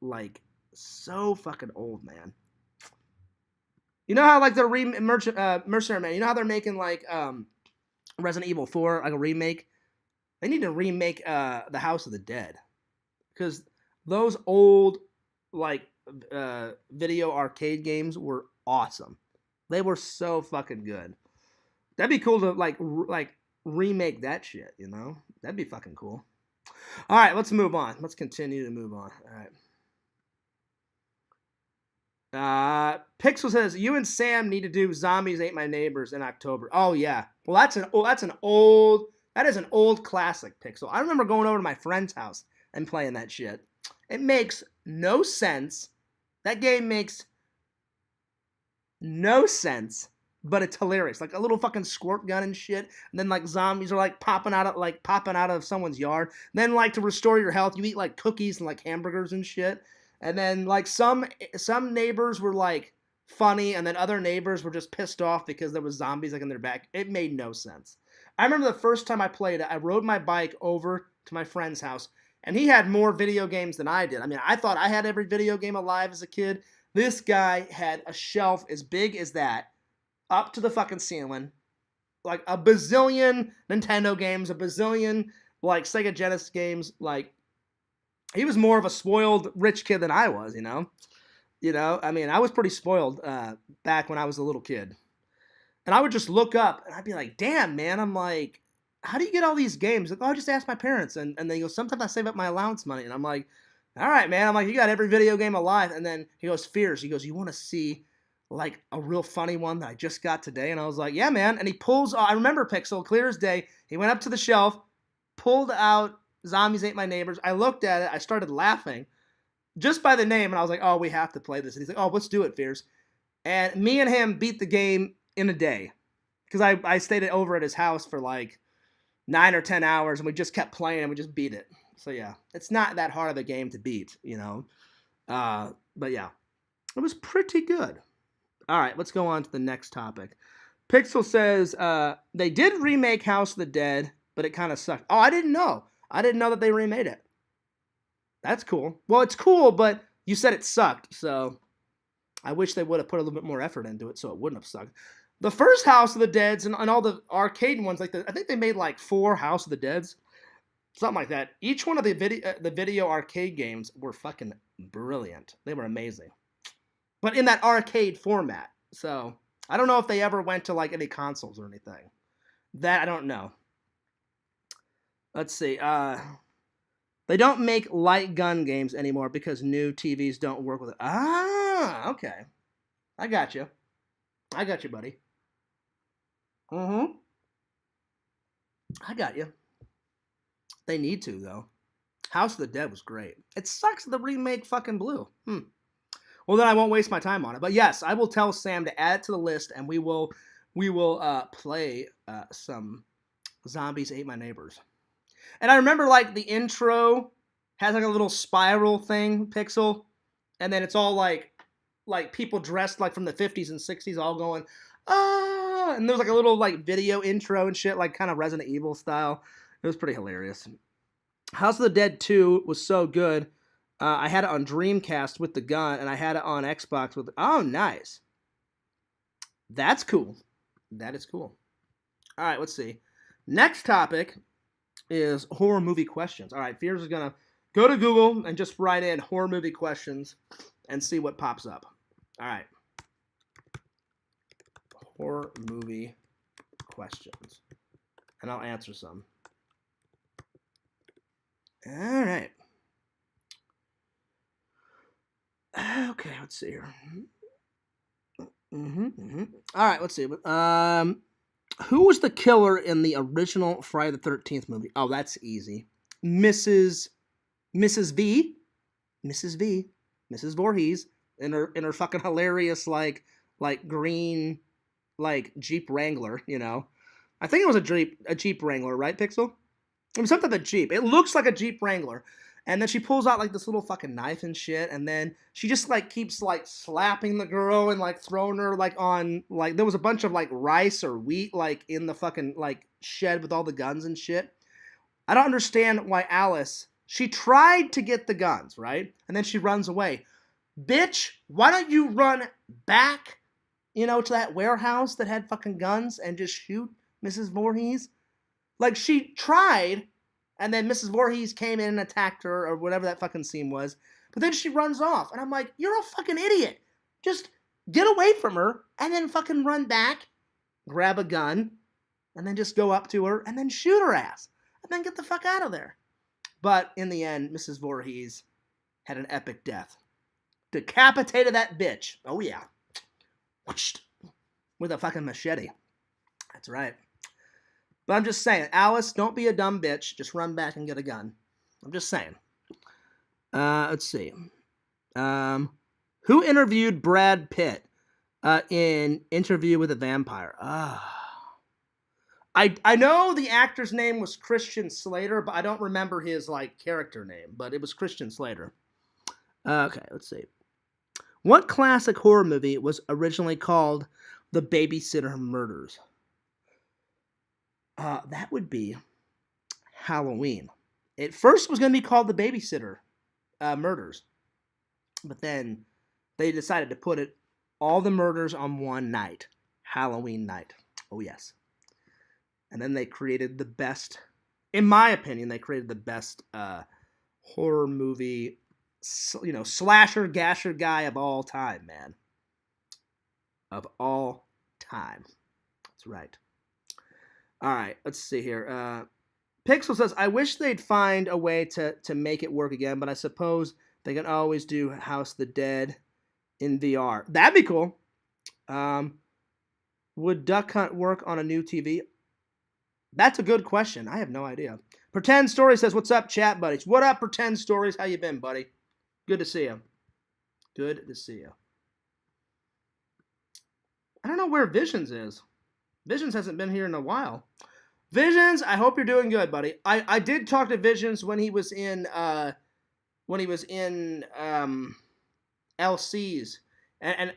like so fucking old, man. You know how like the Mercenary Man, you know how they're making like Resident Evil 4 like a remake? They need to remake the House of the Dead, because those old like video arcade games were awesome. They were so fucking good. That'd be cool to like remake that shit, you know? That'd be fucking cool. All right, let's move on. Let's continue to move on. All right. Pixel says you and Sam need to do Zombies Ate My Neighbors in October. Oh yeah. Well, that is an old classic, Pixel. I remember going over to my friend's house and playing that shit. It makes no sense. That game makes no sense, but it's hilarious. Like a little fucking squirt gun and shit, and then like zombies are like popping out of someone's yard. And then like to restore your health, you eat like cookies and like hamburgers and shit. And then like some neighbors were like funny, and then other neighbors were just pissed off because there was zombies like in their back. It made no sense. I remember the first time I played it, I rode my bike over to my friend's house, and he had more video games than I did. I mean, I thought I had every video game alive as a kid. This guy had a shelf as big as that, up to the fucking ceiling, like a bazillion Nintendo games, a bazillion like Sega Genesis games. Like, he was more of a spoiled rich kid than I was, you know? I mean, I was pretty spoiled back when I was a little kid. And I would just look up, and I'd be like, damn, man. I'm like, how do you get all these games? Like, oh, I just ask my parents. And they go, sometimes I save up my allowance money. And I'm like, all right, man. I'm like, you got every video game alive. And then he goes, Fears. He goes, you want to see, like, a real funny one that I just got today? And I was like, yeah, man. And he pulls, I remember Pixel, clear as day. He went up to the shelf, pulled out Zombies Ate My Neighbors. I looked at it. I started laughing just by the name. And I was like, oh, we have to play this. And he's like, oh, let's do it, Fears. And me and him beat the game in a day, because I stayed over at his house for like 9 or 10 hours, and we just kept playing and we just beat it. So yeah, it's not that hard of a game to beat, you know. But yeah, it was pretty good. All right, let's go on to the next topic. Pixel says they did remake House of the Dead, but it kind of sucked. Oh, I didn't know. I didn't know that they remade it. That's cool. Well, it's cool, but you said it sucked, so I wish they would have put a little bit more effort into it so it wouldn't have sucked. The first House of the Deads and all the arcade ones, like I think they made like 4 House of the Deads, something like that. Each one of the video arcade games were fucking brilliant. They were amazing, but in that arcade format. So I don't know if they ever went to like any consoles or anything. That I don't know. Let's see. They don't make light gun games anymore because new TVs don't work with it. Ah, okay. I got you. I got you, buddy. Mm-hmm. I got you. They need to, though. House of the Dead was great. It sucks the remake fucking blew. Well, then I won't waste my time on it. But yes, I will tell Sam to add it to the list, and we will play some Zombies Ate My Neighbors. And I remember like the intro has like a little spiral thing, Pixel, and then it's all like people dressed like from the 50s and 60s all going, ah, and there's like a little like video intro and shit, like kind of Resident Evil style. It was pretty hilarious. House of the Dead 2 was so good. I had it on Dreamcast with the gun, and I had it on Xbox with, oh, nice. That's cool. That is cool. All right, let's see. Next topic is horror movie questions. All right, Fears is going to go to Google and just write in horror movie questions and see what pops up. All right. Horror movie questions. And I'll answer some. All right. Okay, let's see here. All right, let's see. Who was the killer in the original Friday the 13th movie? Oh, that's easy. Mrs. V. Mrs. Voorhees in her fucking hilarious like green like Jeep Wrangler, you know. I think it was a Jeep Wrangler, right, Pixel? It was something of a Jeep. It looks like a Jeep Wrangler. And then she pulls out like this little fucking knife and shit, and then she just like keeps like slapping the girl and like throwing her like on like there was a bunch of like rice or wheat like in the fucking like shed with all the guns and shit. I don't understand why Alice She tried to get the guns, right? And then she runs away. Bitch, why don't you run back, to that warehouse that had fucking guns and just shoot Mrs. Voorhees? Like, she tried, and then Mrs. Voorhees came in and attacked her, or whatever that fucking scene was. But then she runs off, and I'm like, you're a fucking idiot. Just get away from her, and then fucking run back, grab a gun, and then just go up to her, and then shoot her ass, and then get the fuck out of there. But in the end, Mrs. Voorhees had an epic death. Decapitated that bitch. Oh yeah. With a fucking machete. That's right. But I'm just saying, Alice, don't be a dumb bitch. Just run back and get a gun. I'm just saying. Let's see. Who interviewed Brad Pitt in Interview with a Vampire? I know the actor's name was Christian Slater, but I don't remember his character name. But it was Christian Slater. Okay, let's see. What classic horror movie was originally called The Babysitter Murders? That would be Halloween. It first was going to be called The Babysitter Murders. But then they decided to put all the murders on one night. Halloween night. Oh, yes. And then they created the best, in my opinion, horror movie, slasher, gasher guy of all time, man. Of all time. That's right. All right, let's see here. Pixel says, I wish they'd find a way to make it work again, but I suppose they can always do House of the Dead in VR. That'd be cool. Would Duck Hunt work on a new TV? That's a good question. I have no idea. Pretend Story says, what's up, chat buddies? What up, Pretend Stories? How you been, buddy? Good to see you. Good to see you. I don't know where Visions is. Visions hasn't been here in a while. Visions, I hope you're doing good, buddy. I did talk to Visions when he was in LC's, and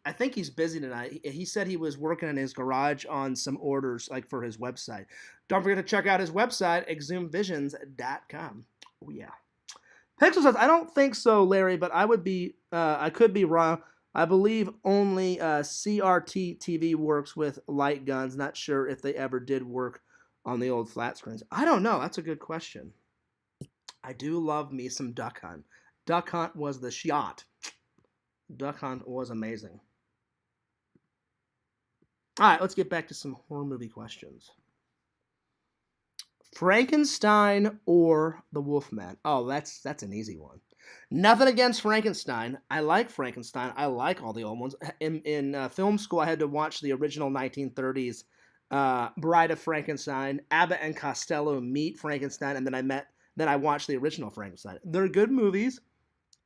I think he's busy tonight. He said he was working in his garage on some orders for his website. Don't forget to check out his website, exhumvisions.com. Oh yeah. Pixel says, I don't think so, Larry, but I could be wrong. I believe only CRT TV works with light guns. Not sure if they ever did work on the old flat screens. I don't know. That's a good question. I do love me some Duck Hunt. Duck Hunt was the shot. Duck Hunt was amazing. All right, let's get back to some horror movie questions. Frankenstein or the Wolfman? Oh, that's an easy one. Nothing against Frankenstein. I like Frankenstein. I like all the old ones. In film school, I had to watch the original 1930s Bride of Frankenstein. Abbott and Costello meet Frankenstein, and then I watched the original Frankenstein. They're good movies,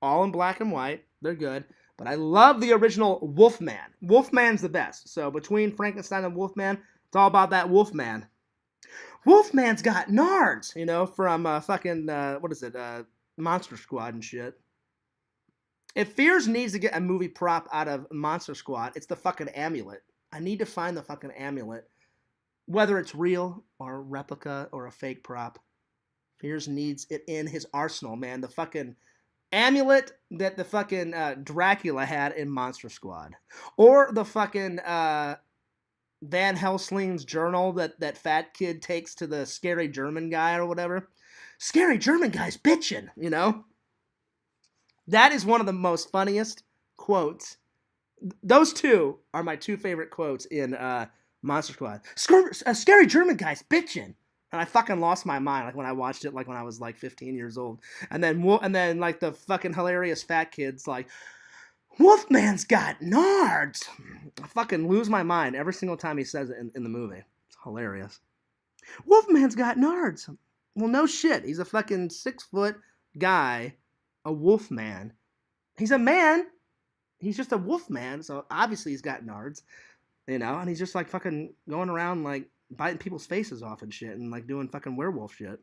all in black and white. They're good, but I love the original Wolfman. Wolfman's the best. So between Frankenstein and Wolfman, it's all about that Wolfman. Wolfman's got nards, from Monster Squad and shit. If Fears needs to get a movie prop out of Monster Squad, it's the fucking amulet. I need to find the fucking amulet. Whether it's real or a replica or a fake prop, Fears needs it in his arsenal, man. The fucking amulet that the fucking Dracula had in Monster Squad. Or the fucking Van Helsing's journal that fat kid takes to the scary German guy or whatever. Scary German guy's bitching, That is one of the most funniest quotes. Those two are my two favorite quotes in Monster Squad. Scary German guy's bitching. And I fucking lost my mind when I watched it when I was 15 years old. And then the fucking hilarious fat kid's Wolfman's got nards. I fucking lose my mind every single time he says it in the movie. It's hilarious. Wolfman's got nards. Well, no shit. He's a fucking 6-foot guy, a wolf man. He's a man. He's just a wolf man, so obviously he's got nards, and he's just fucking going around biting people's faces off and shit and doing fucking werewolf shit.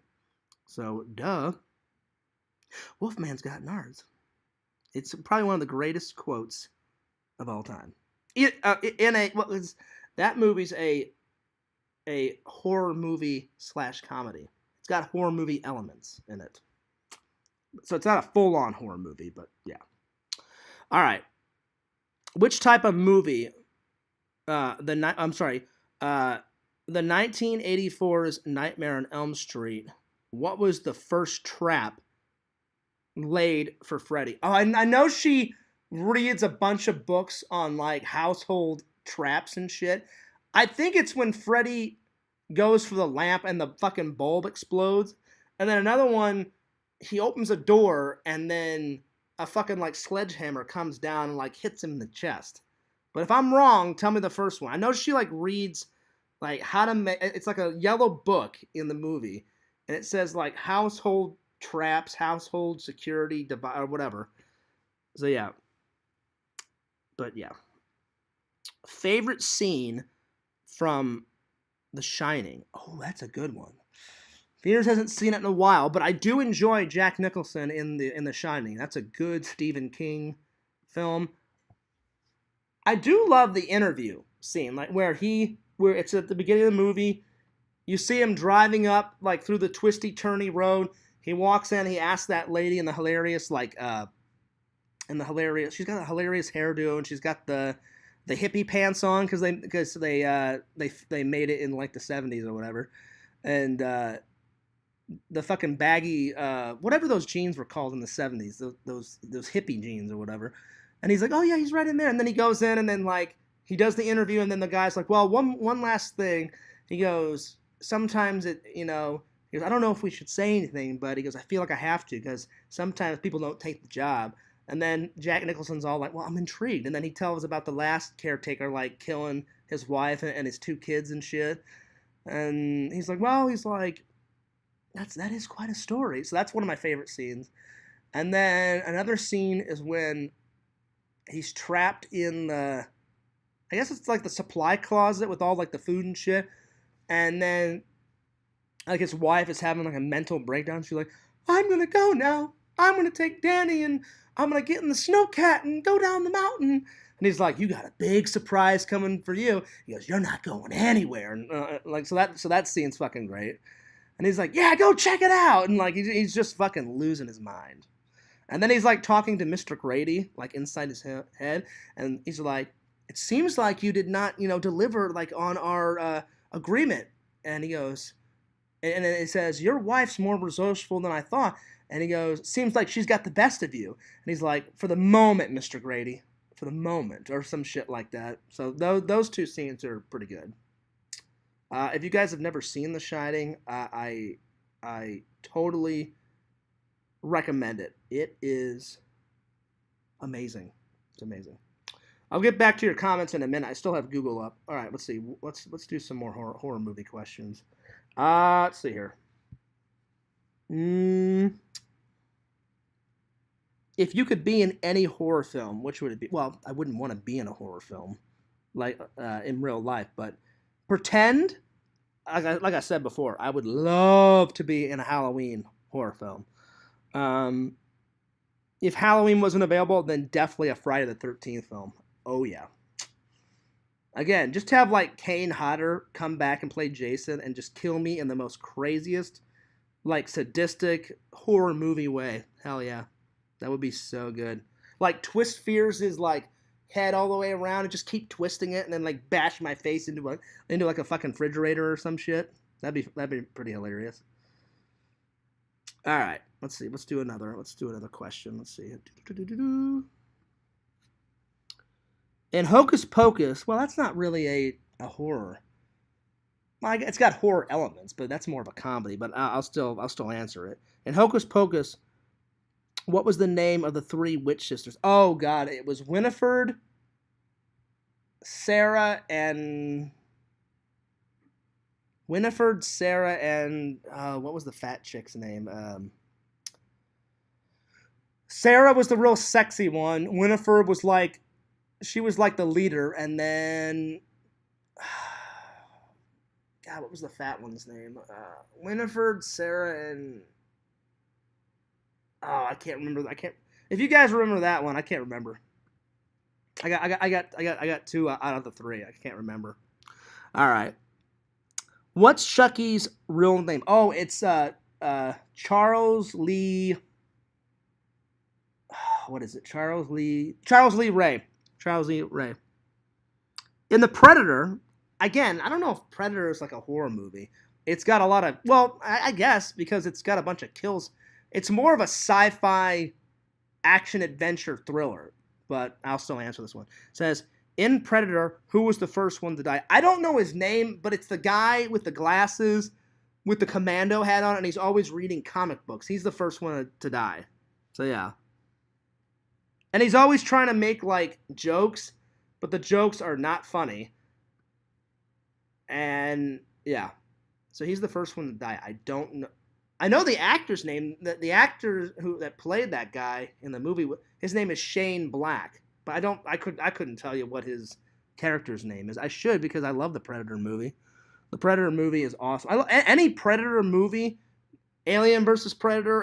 So, duh. Wolfman's got nards. It's probably one of the greatest quotes of all time. That movie's a horror movie / comedy. It's got horror movie elements in it. So it's not a full-on horror movie, but yeah. All right. Which type of movie? I'm sorry. The 1984's Nightmare on Elm Street. What was the first trap laid for Freddy? Oh, I know she reads a bunch of books on like household traps and shit. I think it's when Freddy goes for the lamp and the fucking bulb explodes. And then another one, he opens a door and then a fucking like sledgehammer comes down and like hits him in the chest. But if I'm wrong, tell me the first one. I know she like reads like how to make. It's like a yellow book in the movie, and it says like household traps, household security device, or whatever. So yeah, but yeah. Favorite scene from The Shining. Oh, that's a good one. Peters hasn't seen it in a while, but I do enjoy Jack Nicholson in The Shining. That's a good Stephen King film. I do love the interview scene, like where it's at the beginning of the movie. You see him driving up like through the twisty turny road. He walks in. He asks that lady in the hilarious she's got a hilarious hairdo and she's got the hippie pants on because they made it in like the 70s or whatever, and the fucking baggy whatever those jeans were called in the 70s, those hippie jeans or whatever. And he's like, oh yeah, he's right in there. And then he goes in and then like he does the interview and then the guy's like, well, one last thing. He goes, sometimes he goes, I don't know if we should say anything, but he goes, I feel like I have to because sometimes people don't take the job. And then Jack Nicholson's all like, well, I'm intrigued. And then he tells about the last caretaker like killing his wife and his 2 kids and shit. And he's like, well, that is quite a story. So that's one of my favorite scenes. And then another scene is when he's trapped in I guess it's like the supply closet with all like the food and shit. And then like his wife is having like a mental breakdown. She's like, I'm gonna go now. I'm gonna take Danny and I'm gonna get in the snowcat and go down the mountain. And he's like, you got a big surprise coming for you. He goes, you're not going anywhere. And so that scene's fucking great. And he's like, yeah, go check it out. And like he's just fucking losing his mind. And then he's like talking to Mr. Grady, like inside his head, and he's like, "It seems like you did not, deliver like on our agreement." And he goes, and it says, "Your wife's more resourceful than I thought." And he goes, "Seems like she's got the best of you." And he's like, "For the moment, Mr. Grady, for the moment," or some shit like that. So those 2 scenes are pretty good. If you guys have never seen The Shining, I totally recommend it. It is amazing. It's amazing. I'll get back to your comments in a minute. I still have Google up. All right, let's see. Let's do some more horror movie questions. Let's see here. If you could be in any horror film, which would it be? Well, I wouldn't want to be in a horror film, like in real life, but pretend. Like I said before, I would love to be in a Halloween horror film. If Halloween wasn't available, then definitely a Friday the 13th film. Oh yeah. Again, just have like Kane Hodder come back and play Jason and just kill me in the most craziest, like sadistic horror movie way. Hell yeah. That would be so good. Like twist Fierce's like head all the way around and just keep twisting it and then like bash my face into like a fucking refrigerator or some shit. That'd be pretty hilarious. All right, let's see. Let's do another question. Let's see. In Hocus Pocus, well, that's not really a horror. Well, it's got horror elements, but that's more of a comedy. But I'll still answer it. In Hocus Pocus, what was the name of the 3 witch sisters? Oh God, it was Winifred, Sarah, and what was the fat chick's name? Sarah was the real sexy one. Winifred was like, she was like the leader, and then God, what was the fat one's name? Winifred, Sarah, and I can't remember. If you guys remember that one, I can't remember. I got 2 out of the 3. I can't remember. All right. What's Chucky's real name? Oh, it's Charles Lee. what is it? Charles Lee Ray. In The Predator, again, I don't know if Predator is like a horror movie. It's got a lot of, well, I guess because it's got a bunch of kills. It's more of a sci-fi action adventure thriller, but I'll still answer this one. It says, in Predator, who was the first one to die? I don't know his name, but it's the guy with the glasses with the commando hat on, and he's always reading comic books. He's the first one to die. So yeah. And he's always trying to make like jokes, but the jokes are not funny. And yeah. So he's the first one to die. I don't know. I know the actor's name. The actor that played that guy in the movie, his name is Shane Black. But I couldn't tell you what his character's name is. I should, because I love the Predator movie. The Predator movie is awesome. Any Predator movie, Alien versus Predator.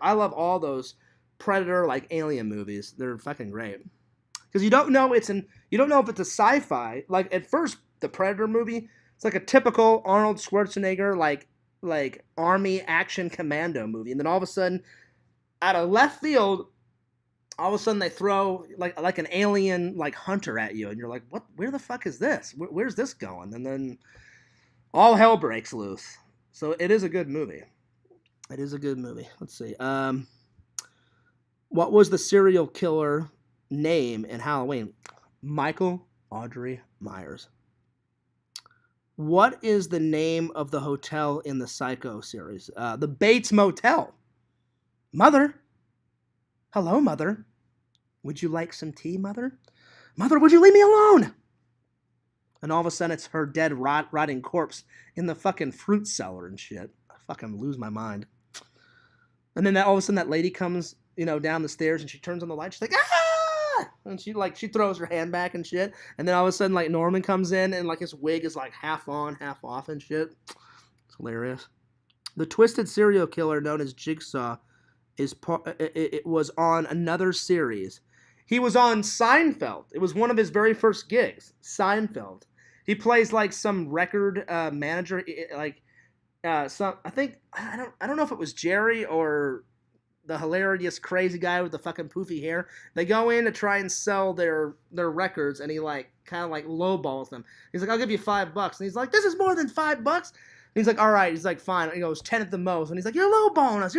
I love all those Predator like Alien movies. They're fucking great. Because you don't know if it's a sci-fi. Like at first, the Predator movie, it's like a typical Arnold Schwarzenegger like army action commando movie, and then all of a sudden, out of left field, all of a sudden they throw like an alien like hunter at you, and you're like, what? Where the fuck is this? Where's this going? And then all hell breaks loose. So it is a good movie. Let's see. What was the serial killer name in Halloween? Michael Audrey Myers. What is the name of the hotel in the Psycho series? The Bates Motel. Mother. Hello, Mother. Would you like some tea, Mother? Mother, would you leave me alone? And all of a sudden, it's her dead, rotting corpse in the fucking fruit cellar and shit. I fucking lose my mind. And then all of a sudden, that lady comes, down the stairs, and she turns on the light. She's like, ah! And she throws her hand back and shit. And then all of a sudden, like, Norman comes in, and like his wig is like half on, half off and shit. It's hilarious. The twisted serial killer known as Jigsaw it was on another series. He was on Seinfeld. It was one of his very first gigs. Seinfeld. He plays like some record manager, I don't know if it was Jerry or the hilarious crazy guy with the fucking poofy hair. They go in to try and sell their records, and he like kind of like lowballs them. He's like, I'll give you $5, and he's like, this is more than $5. And he's like, all right. He's like, fine. And he goes 10 at the most, and he's like, you're lowballing us.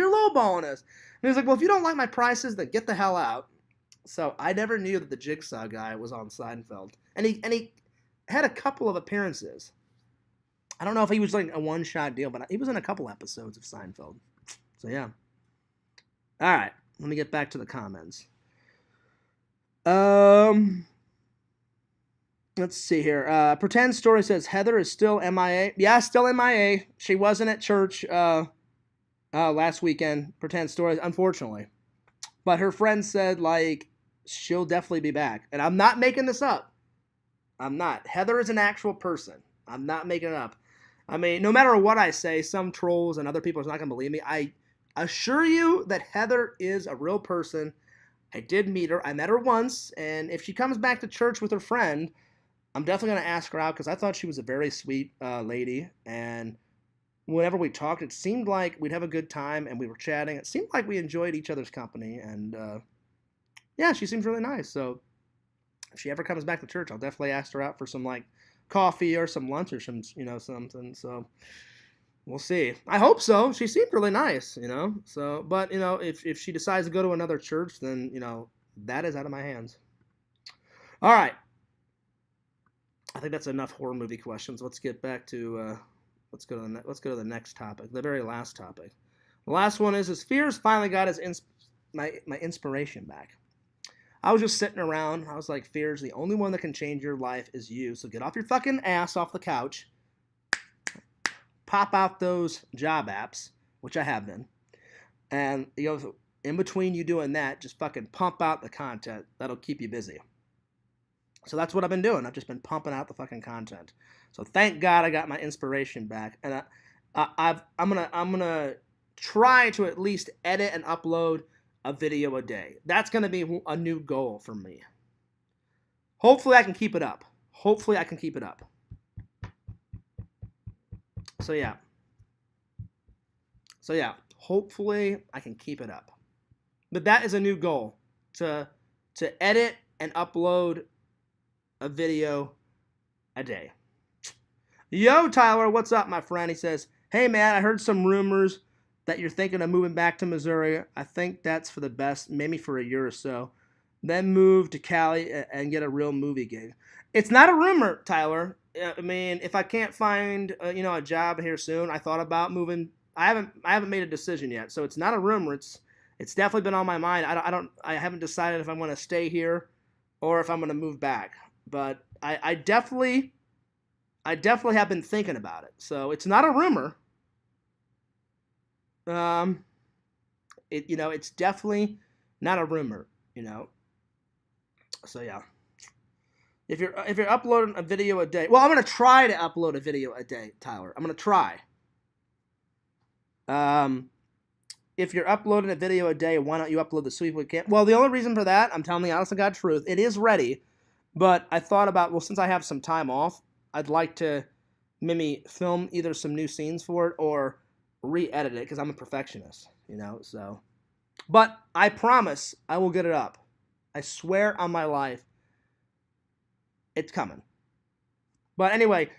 And he's like, well, if you don't like my prices, then get the hell out. So I never knew that the Jigsaw guy was on Seinfeld, and he had a couple of appearances. I don't know if he was like a one-shot deal, but he was in a couple episodes of Seinfeld. So yeah. All right, let me get back to the comments. Let's see here. Pretend Story says Heather is still MIA. Yeah, still MIA. She wasn't at church last weekend. Pretend Story, unfortunately. But her friend said, like, she'll definitely be back. And I'm not making this up. I'm not. Heather is an actual person. I'm not making it up. I mean, no matter what I say, some trolls and other people are not going to believe me. I assure you that Heather is a real person. I did meet her. I met her once. And if she comes back to church with her friend, I'm definitely going to ask her out because I thought she was a very sweet lady. And whenever we talked, it seemed like we'd have a good time, and we were chatting. It seemed like we enjoyed each other's company, and yeah, she seems really nice. So if she ever comes back to church, I'll definitely ask her out for some like coffee or some lunch or some something. So we'll see. I hope so. She seemed really nice, So, but if she decides to go to another church, then that is out of my hands. All right. I think that's enough horror movie questions. Let's get back to. Let's go to the next topic, the very last topic. The last one is Fears finally got my inspiration back. I was just sitting around. I was like, Fears, the only one that can change your life is you. So get off your fucking ass off the couch. Pop out those job apps, which I have been. And in between you doing that, just fucking pump out the content. That'll keep you busy. So that's what I've been doing. I've just been pumping out the fucking content. So thank God I got my inspiration back, and I'm gonna try to at least edit and upload a video a day. That's gonna be a new goal for me. Hopefully I can keep it up. So yeah. Hopefully I can keep it up. But that is a new goal. to edit and upload a video a day. Yo, Tyler, what's up, my friend? He says, hey, man, I heard some rumors that you're thinking of moving back to Missouri. I think that's for the best, maybe for a year or so. Then move to Cali and get a real movie gig. It's not a rumor, Tyler. I mean, if I can't find a job here soon, I thought about moving. I haven't made a decision yet, so it's not a rumor. It's definitely been on my mind. I haven't decided if I'm going to stay here or if I'm going to move back. But I definitely have been thinking about it. So it's not a rumor. It's definitely not a rumor. So yeah. If you're uploading a video a day, well, I'm gonna try to upload a video a day, Tyler. I'm gonna try. If you're uploading a video a day, why don't you upload the Sweepwood Camp? Well, the only reason for that, I'm telling the honest to God truth, it is ready, but I thought about, well, since I have some time off, I'd like to maybe film either some new scenes for it or re-edit it because I'm a perfectionist, so. But I promise I will get it up. I swear on my life. It's coming. But anyway,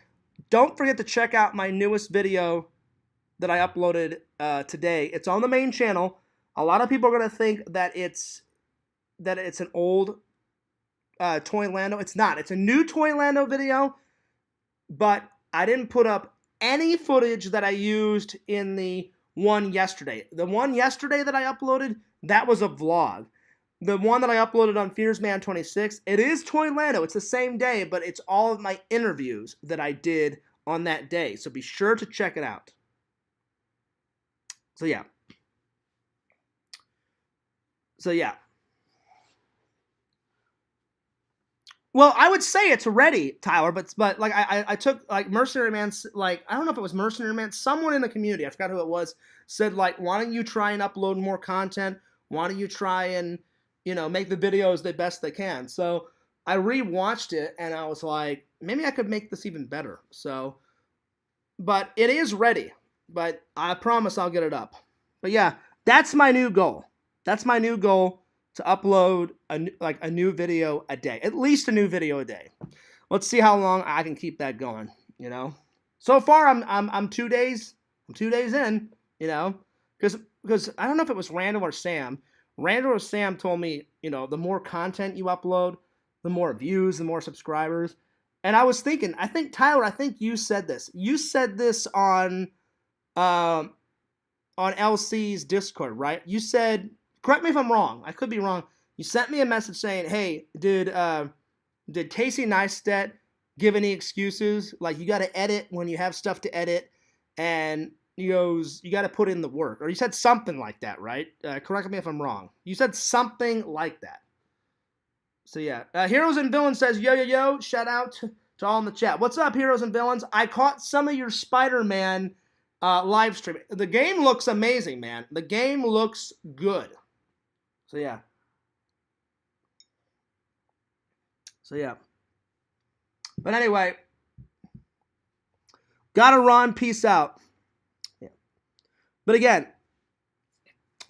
don't forget to check out my newest video that I uploaded today. It's on the main channel. A lot of people are going to think that it's an old Toylando. It's not. It's a new Toylando video, but I didn't put up any footage that I used in the one yesterday. The one yesterday that I uploaded, that was a vlog. The one that I uploaded on Fearsman 26, it is Toylando. It's the same day, but it's all of my interviews that I did on that day. So be sure to check it out. So yeah. Well, I would say it's ready, Tyler, but like I took like Mercenary Man, like I don't know if it was Mercenary Man, someone in the community, I forgot who it was, said like, why don't you try and upload more content? Why don't you try and make the videos the best they can? So I rewatched it and I was like, maybe I could make this even better. So, but it is ready, but I promise I'll get it up. But yeah, that's my new goal. That's my new goal, to upload a new video a day, at least a new video a day. Let's see how long I can keep that going. So far I'm 2 days. I'm 2 days in. Because I don't know if it was Randall or Sam. Randall or Sam told me, the more content you upload, the more views, the more subscribers. And I was thinking, Tyler, I think you said this. You said this on LC's Discord, right? You said, correct me if I'm wrong. I could be wrong. You sent me a message saying, hey, did Casey Neistat give any excuses? Like, you got to edit when you have stuff to edit. And he goes, you got to put in the work. Or you said something like that, right? Correct me if I'm wrong. You said something like that. So, yeah. Heroes and Villains says, yo, yo, yo. Shout out to all in the chat. What's up, Heroes and Villains? I caught some of your Spider-Man live stream. The game looks amazing, man. The game looks good. So, yeah. But anyway, gotta run. Peace out. Yeah. But again,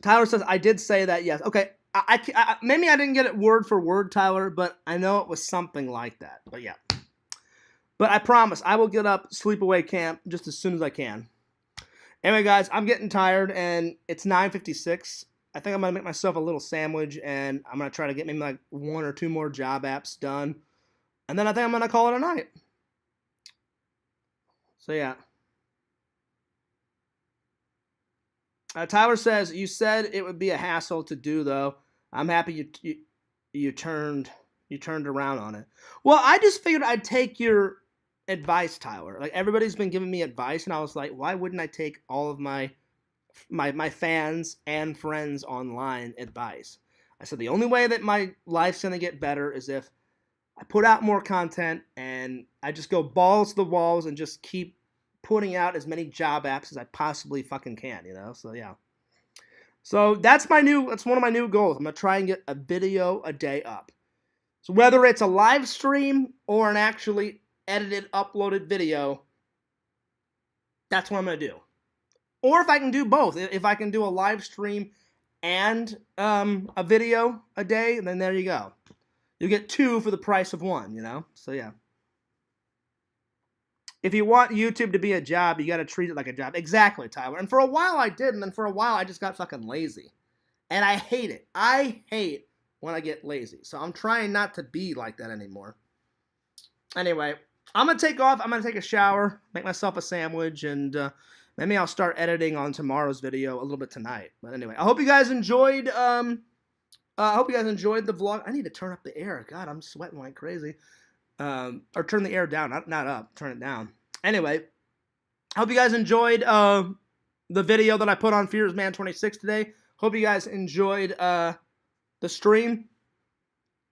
Tyler says, I did say that, yes. Okay, I maybe I didn't get it word for word, Tyler, but I know it was something like that. But yeah. But I promise, I will get up Sleepaway Camp just as soon as I can. Anyway, guys, I'm getting tired, and it's 9:56. I think I'm going to make myself a little sandwich, and I'm going to try to get maybe like 1 or 2 more job apps done. And then I think I'm going to call it a night. So, yeah. Tyler says, you said it would be a hassle to do, though. I'm happy you turned around on it. Well, I just figured I'd take your advice, Tyler. Like, everybody's been giving me advice, and I was like, why wouldn't I take all of my fans and friends online advice? I said the only way that my life's going to get better is if I put out more content and I just go balls to the walls and just keep putting out as many job apps as I possibly fucking can, So, yeah. So, that's one of my new goals. I'm going to try and get a video a day up. So, whether it's a live stream or an actually edited, uploaded video, that's what I'm going to do. Or if I can do both. If I can do a live stream and a video a day, and then there you go. You get 2 for the price of 1, you know? So, yeah. If you want YouTube to be a job, you got to treat it like a job. Exactly, Tyler. And for a while I did, and then for a while I just got fucking lazy. And I hate it. I hate when I get lazy. So I'm trying not to be like that anymore. Anyway, I'm going to take off. I'm going to take a shower, make myself a sandwich, and maybe I'll start editing on tomorrow's video a little bit tonight. But anyway, I hope you guys enjoyed the vlog. I need to turn up the air. God, I'm sweating like crazy. Or turn the air down, not up. Turn it down. Anyway, I hope you guys enjoyed the video that I put on Fears Man 26 today. Hope you guys enjoyed the stream.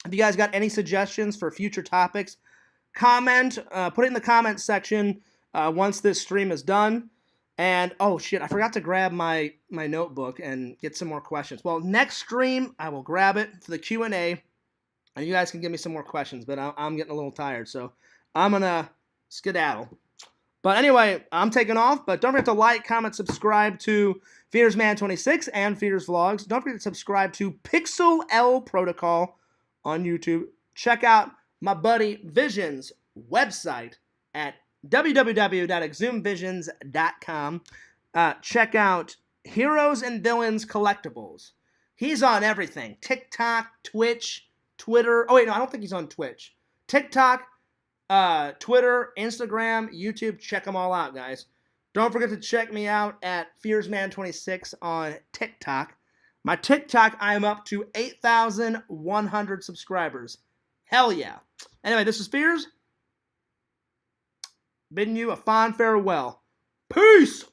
If you guys got any suggestions for future topics, comment. Put it in the comment section once this stream is done. And, oh shit, I forgot to grab my notebook and get some more questions. Well, next stream, I will grab it for the Q&A. And you guys can give me some more questions, but I'm getting a little tired, so I'm going to skedaddle. But anyway, I'm taking off, but don't forget to like, comment, subscribe to Fears Man 26 and Fears Vlogs. Don't forget to subscribe to Pixel L Protocol on YouTube. Check out my buddy Vision's website at www.exhumvisions.com. Check out Heroes and Villains Collectibles. He's on everything. TikTok, Twitch, Twitter. Oh, wait, no, I don't think he's on Twitch. TikTok, Twitter, Instagram, YouTube. Check them all out, guys. Don't forget to check me out at FearsMan26 on TikTok. My TikTok, I am up to 8,100 subscribers. Hell yeah. Anyway, this is Fears. Bidding you a fond farewell. Peace!